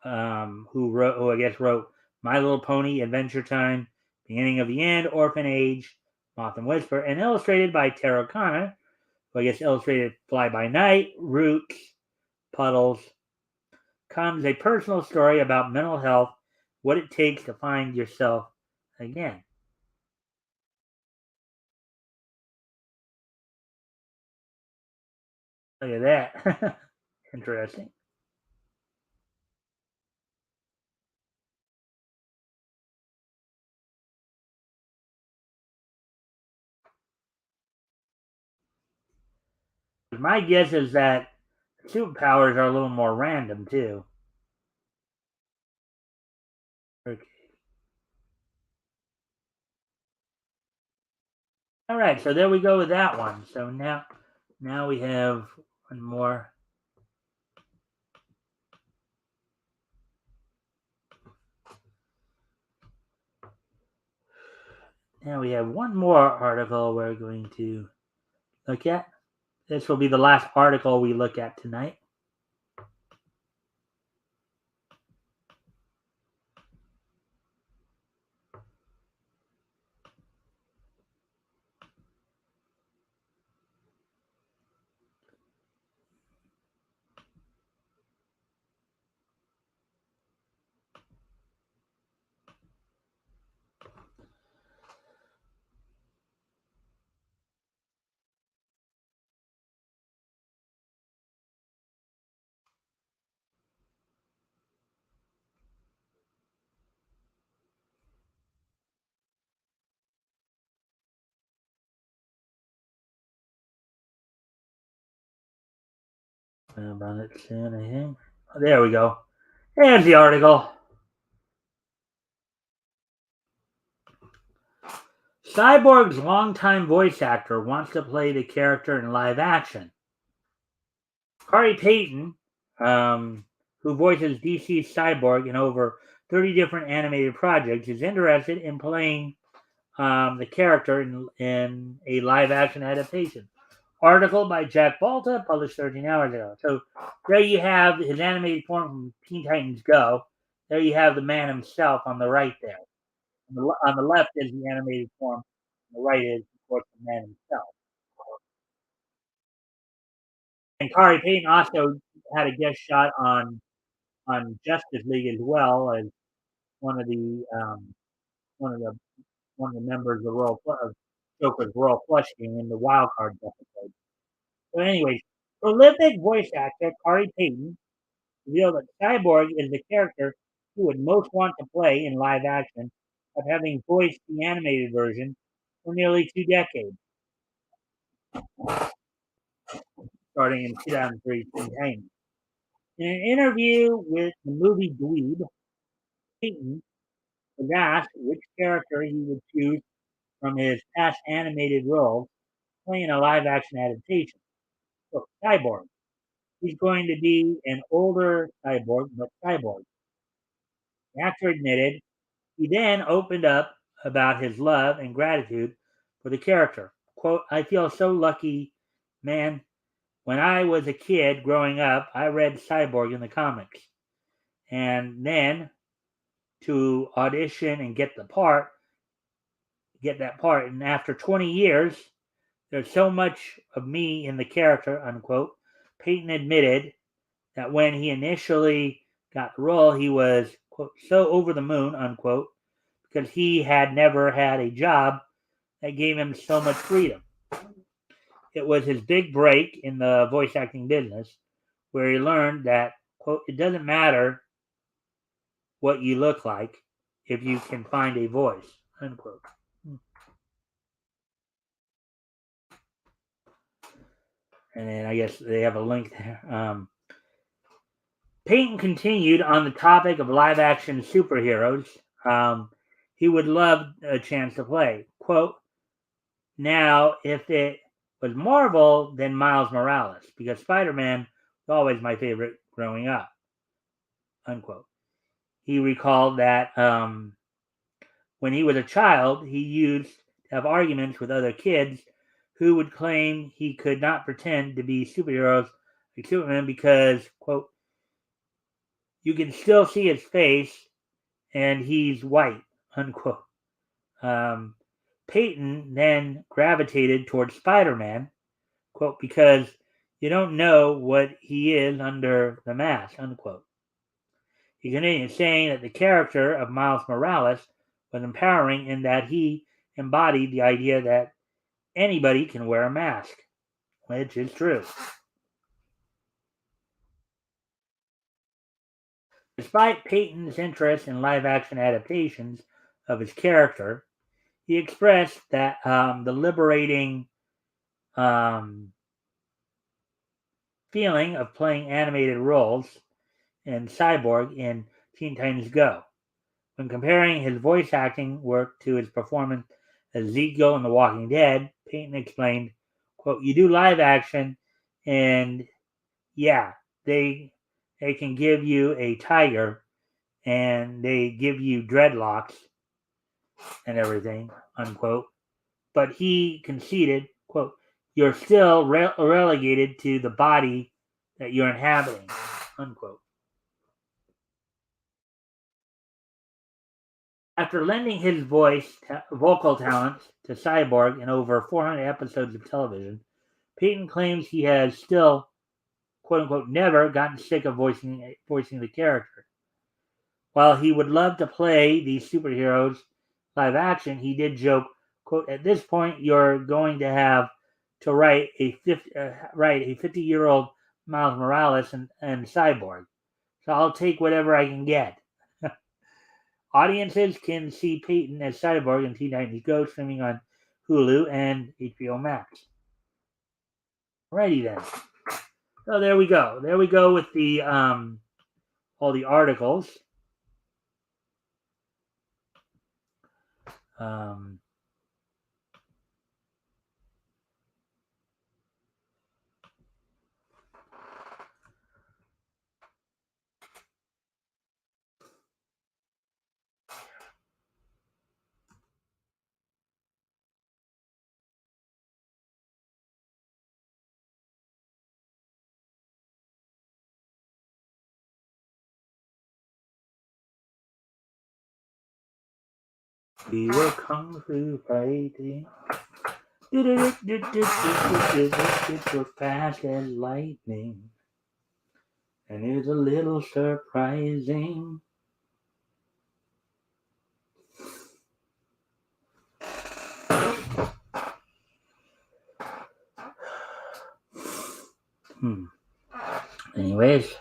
who I guess wrote My Little Pony, Adventure Time, Beginning of the End, Orphan Age, Moth and Whisper, and illustrated by Tara Connor, who I guess illustrated Fly by Night, Roots, Puddles, comes a personal story about mental health, what it takes to find yourself again. Look at that. Interesting. My guess is that superpowers are a little more random too. Okay. All right, so there we go with that one. So now we have one more. Now we have one more article we're going to look at. This will be the last article we look at tonight. About it soon, I think. Oh, there we go. There's the article. Cyborg's longtime voice actor wants to play the character in live action. Corey Payton, who voices DC's Cyborg in over 30 different animated projects, is interested in playing the character in a live action adaptation. Article by Jack Balta, published 13 hours ago. So there you have his animated form from Teen Titans Go. There you have the man himself on the right there. On the left is the animated form. On the right is, of course, the man himself. And Kari Payton also had a guest shot on Justice League as well as one of the one of the one of the members of the Royal of Joker's Royal Flush Gang in the Wild Cards episode. So, anyways, Prolific voice actor Corey Payton revealed that Cyborg is the character he would most want to play in live action, of having voiced the animated version for nearly 2 decades, starting in 2003 Teen Titans. In an interview with the movie Dweeb, Payton was asked which character he would choose from his past animated roles playing a live action adaptation. So, Cyborg. He's going to be an older cyborg, but cyborg. The actor admitted. He then opened up about his love and gratitude for the character. Quote, I feel so lucky, man. When I was a kid growing up, I read Cyborg in the comics. And then to audition and get that part. And after 20 years, there's so much of me in the character, unquote. Peyton admitted that when he initially got the role, he was, quote, so over the moon, unquote, because he had never had a job that gave him so much freedom. It was his big break in the voice acting business where he learned that, quote, it doesn't matter what you look like if you can find a voice, unquote. And then I guess they have a link there. Peyton continued on the topic of live action superheroes. He would love a chance to play. Quote, now, if it was Marvel, then Miles Morales, because Spider Man was always my favorite growing up, unquote. He recalled that when he was a child, he used to have arguments with other kids who would claim he could not pretend to be superheroes like Superman because, quote, you can still see his face and he's white, unquote. Um, Peyton then gravitated towards Spider Man, quote, because you don't know what he is under the mask, unquote. He continued saying that the character of Miles Morales was empowering in that he embodied the idea that anybody can wear a mask, which is true. Despite Peyton's interest in live action adaptations of his character, he expressed that the liberating um, feeling of playing animated roles in Cyborg in Teen Titans Go. When comparing his voice acting work to his performance as Ezekiel in The Walking Dead, Peyton explained, quote, you do live action and yeah, they can give you a tiger and they give you dreadlocks and everything, unquote. But he conceded, quote, you're still relegated to the body that you're inhabiting, unquote. After lending his vocal talents to Cyborg in over 400 episodes of television, Peyton claims he has still, quote unquote, never gotten sick of voicing the character. While he would love to play these superheroes live action, he did joke, quote, at this point, you're going to have to write a 50-year-old Miles Morales and Cyborg. So I'll take whatever I can get. Audiences can see Peyton as Cyborg in Teen Titans Go streaming on Hulu and HBO Max. Alrighty then. So there we go. There we go with the all the articles. Um, we were kung fu fighting. It was fast as lightning, and it's a little surprising. Anyways.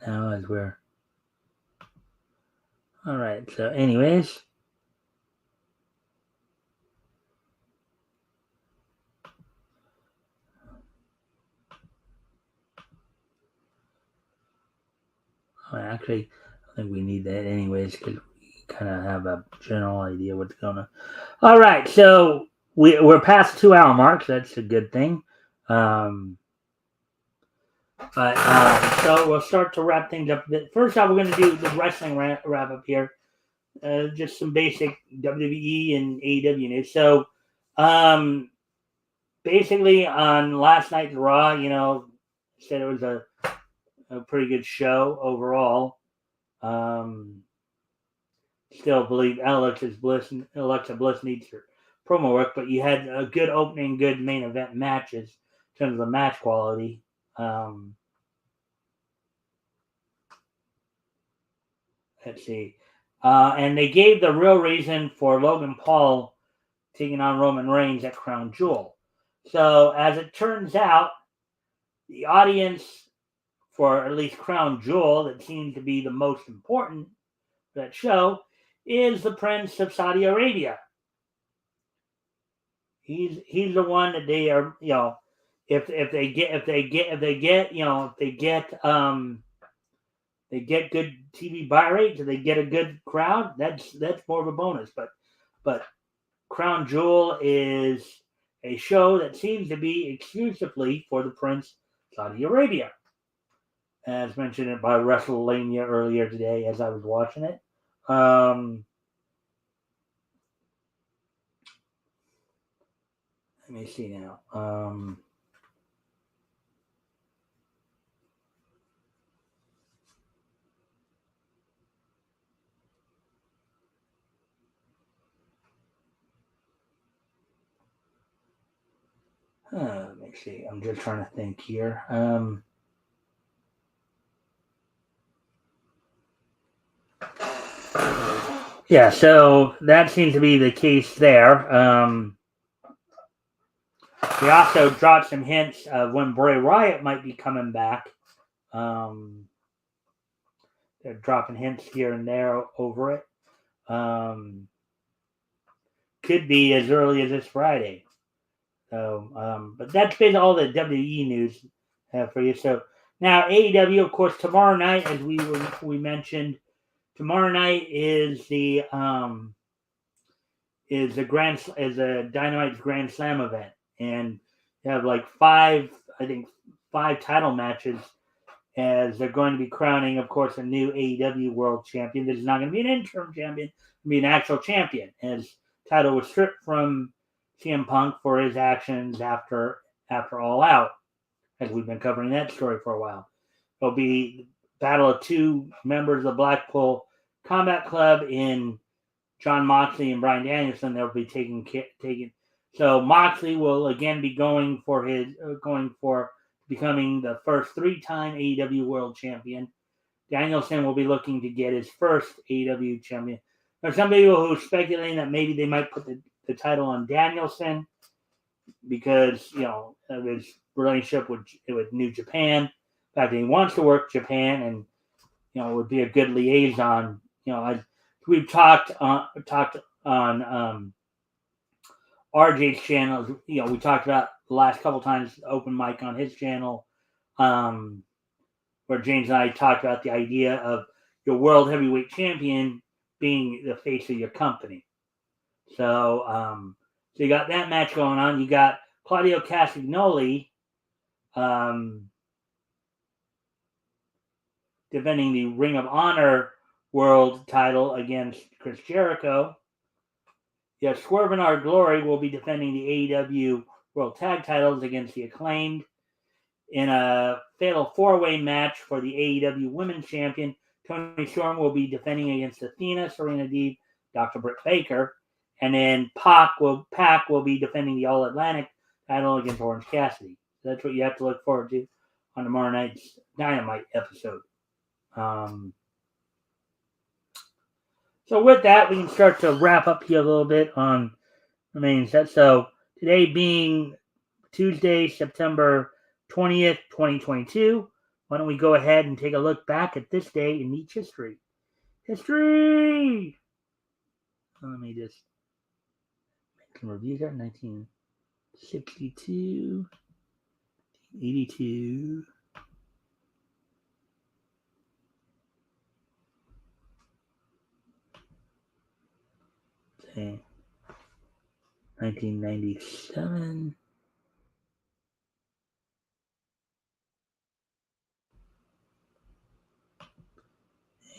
Now as we're... Alright, so anyways. Actually, I think we need that anyways because we kind of have a general idea what's going on. All right, so we're past 2 hour mark. So that's a good thing. But so we'll start to wrap things up a bit. First off, we're going to do the wrestling wrap up here. Just some basic WWE and AEW news. So, basically on last night's Raw, said it was a pretty good show overall. Still believe Alexa Bliss needs her promo work, but you had a good opening, good main event matches in terms of the match quality. Let's see. And they gave the real reason for Logan Paul taking on Roman Reigns at Crown Jewel. So as it turns out, the audience for at least Crown Jewel, that seemed to be the most important for that show, is the Prince of Saudi Arabia. He's the one that they are, if they get good TV buy rates, if they get a good crowd, that's more of a bonus. But Crown Jewel is a show that seems to be exclusively for the Prince of Saudi Arabia, as mentioned by WrestleMania earlier today as I was watching it. Let me see now. Let me see. I'm just trying to think here. Yeah, so that seems to be the case there. They also dropped some hints of when Bray Wyatt might be coming back. They're dropping hints here and there over it. Could be as early as this Friday. So, but that's been all the WWE news for you. So now AEW, of course, tomorrow night, as we mentioned, tomorrow night is the Dynamite's Grand Slam event, and you have like five title matches, as they're going to be crowning, of course, a new AEW World Champion. This is not going to be an interim champion; it's going to be an actual champion, as title was stripped from CM Punk for his actions after All Out, as we've been covering that story for a while. It'll be battle of two members of the Blackpool Combat Club in Jon Moxley and Bryan Danielson. They'll be taking. So Moxley will again be going for becoming the first 3-time AEW World Champion. Danielson will be looking to get his first AEW champion. There's some people who are speculating that maybe they might put the title on Danielson because of his relationship with New Japan. In fact, he wants to work Japan, and it would be a good liaison. We've talked on RJ's channel. We talked about the last couple times open mic on his channel, where James and I talked about the idea of your world heavyweight champion being the face of your company. So you got that match going on. You got Claudio Castagnoli defending the Ring of Honor world title against Chris Jericho. Yeah, Swerve in Our Glory will be defending the AEW World Tag Titles against the Acclaimed. In a fatal 4-way match for the AEW Women's Champion, Toni Storm will be defending against Athena, Serena Deeb, Dr. Britt Baker. And then Pac will be defending the All-Atlantic title against Orange Cassidy. So that's what you have to look forward to on tomorrow night's Dynamite episode. So with that, we can start to wrap up here a little bit on the main set. So Today being Tuesday, September 20th, 2022. Why don't we go ahead and take a look back at this day in each history? History! Let me just make some reviews here. 1962, 82. Say 1997.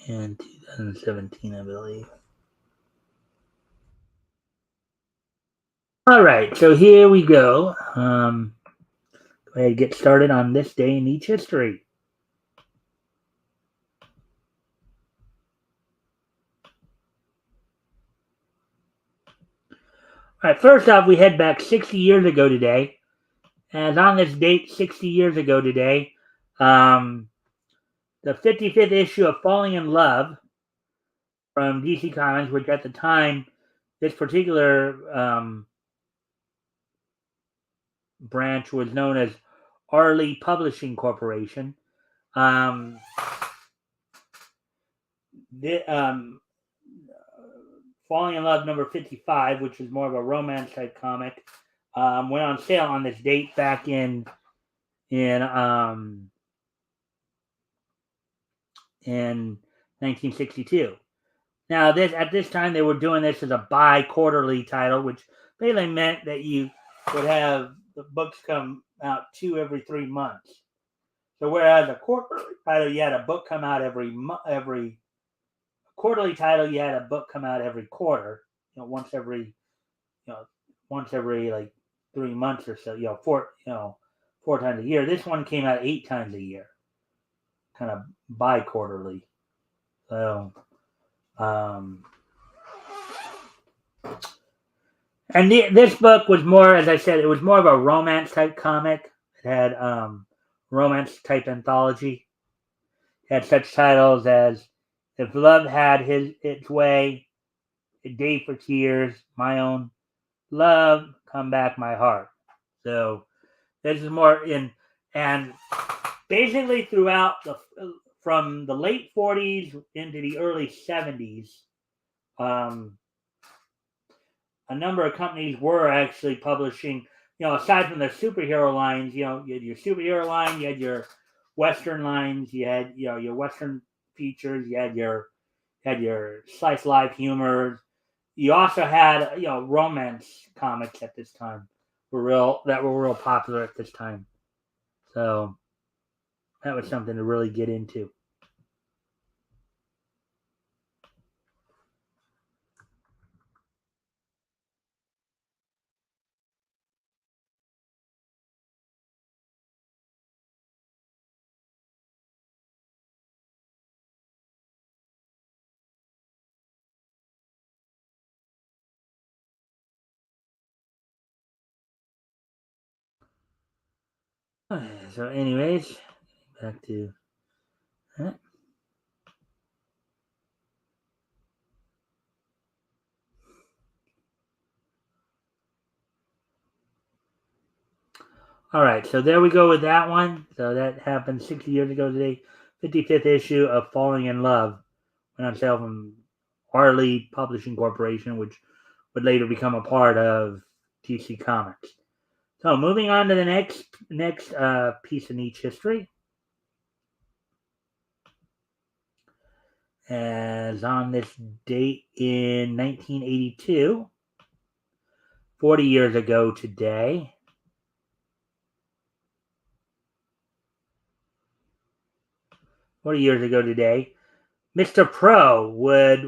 And 2017, I believe. All right, so here we go. Go ahead and get started on this day in each history. All right, first off, we head back 60 years ago today. As on this date, 60 years ago today, the 55th issue of Falling in Love from DC Comics, which at the time, this particular branch was known as Arley Publishing Corporation. The, Falling in Love number 55, which is more of a romance type comic, went on sale on this date back in 1962. Now, at this time, they were doing this as a bi-quarterly title, which basically meant that you would have the books come out 2 every 3 months. So, whereas a quarterly title, you had a book come out every quarterly title, you had a book come out every quarter. Once every like 3 months or so. 4 times a year. This one came out 8 times a year, kind of bi-quarterly. So. And this book was more, as I said, it was more of a romance type comic. It had romance type anthology. It had such titles as "If Love Had Its Way," "A Day for Tears," "My Own Love," "Come Back My Heart." So this is more in, and basically throughout from the late 40s into the early 70s, a number of companies were actually publishing, aside from the superhero lines, you had your superhero line, you had your Western lines, you had, your Western features, you had your slice life humor. You also had, romance comics at this time that were real popular at this time. So that was something to really get into. So, anyways, back to that. All right, so there we go with that one. So that happened 60 years ago today. 55th issue of Falling in Love went on sale from Harley Publishing Corporation, which would later become a part of DC Comics. So moving on to the next piece in each history. As on this date in 1982, 40 years ago today, Mr. Pro would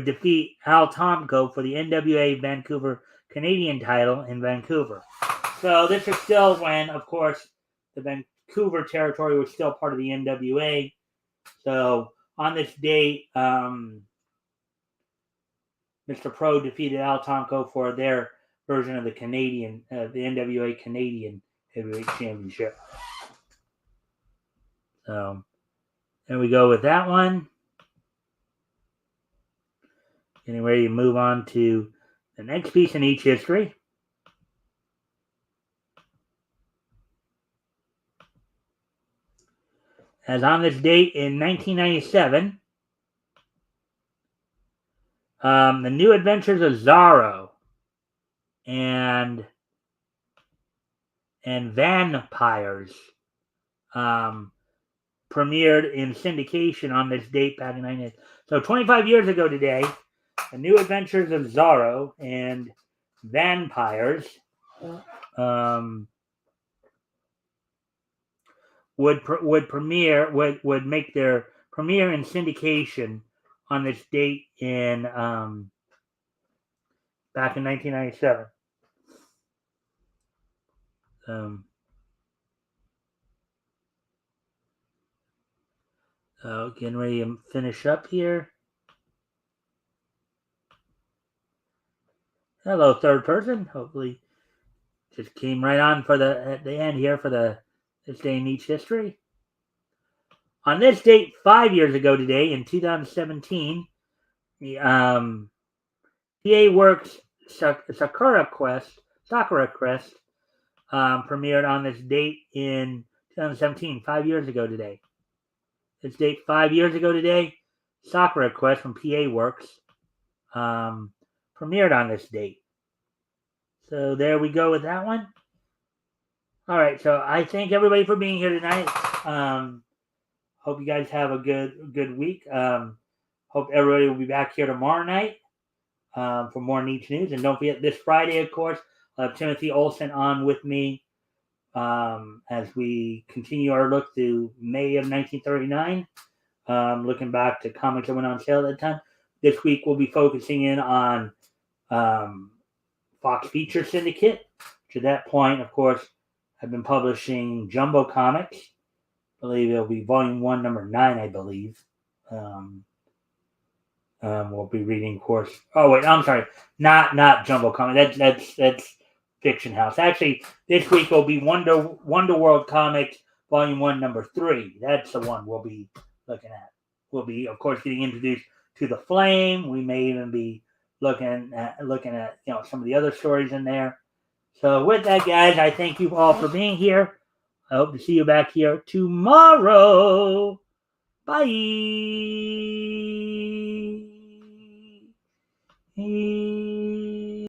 defeat Al Tomko for the NWA Vancouver Canadian title in Vancouver. So this is still when, of course, the Vancouver territory was still part of the NWA. So on this date, Mr. Pro defeated Al Tomko for their version of the NWA Canadian Heavyweight Championship. So there we go with that one. Anyway, you move on to the next piece in each history. as on this date in 1997, The New Adventures of Zorro and Vampires premiered in syndication on this date back in 1998. So 25 years ago today, The New Adventures of Zorro and Vampires would make their premiere in syndication on this date in back in 1997. Getting ready to finish up here. Hello, third person. Hopefully, just came right on for at the end here for this day in each history. On this date, 5 years ago today, in 2017, the PA Works Sakura Quest premiered on this date in 2017, 5 years ago today. This date 5 years ago today, Sakura Quest from PA Works premiered on this date. So there we go with that one. All right, so I thank everybody for being here tonight. Hope you guys have a good week. Hope everybody will be back here tomorrow night for more Niche News. And don't forget, this Friday, of course, I'll have Timothy Olsen on with me as we continue our look through May of 1939. Looking back to comics that went on sale at that time. This week we'll be focusing in on Fox Feature Syndicate. To that point, of course, I've been publishing Jumbo Comics. I believe it'll be Volume 1, Number 9, I believe. We'll be reading, of course. Oh, wait, I'm sorry. Not Jumbo Comics. That's Fiction House. Actually, this week will be Wonder World Comics, Volume 1, Number 3. That's the one we'll be looking at. We'll be, of course, getting introduced to the Flame. We may even be looking at some of the other stories in there. So with that, guys, I thank you all for being here. I hope to see you back here tomorrow. Bye.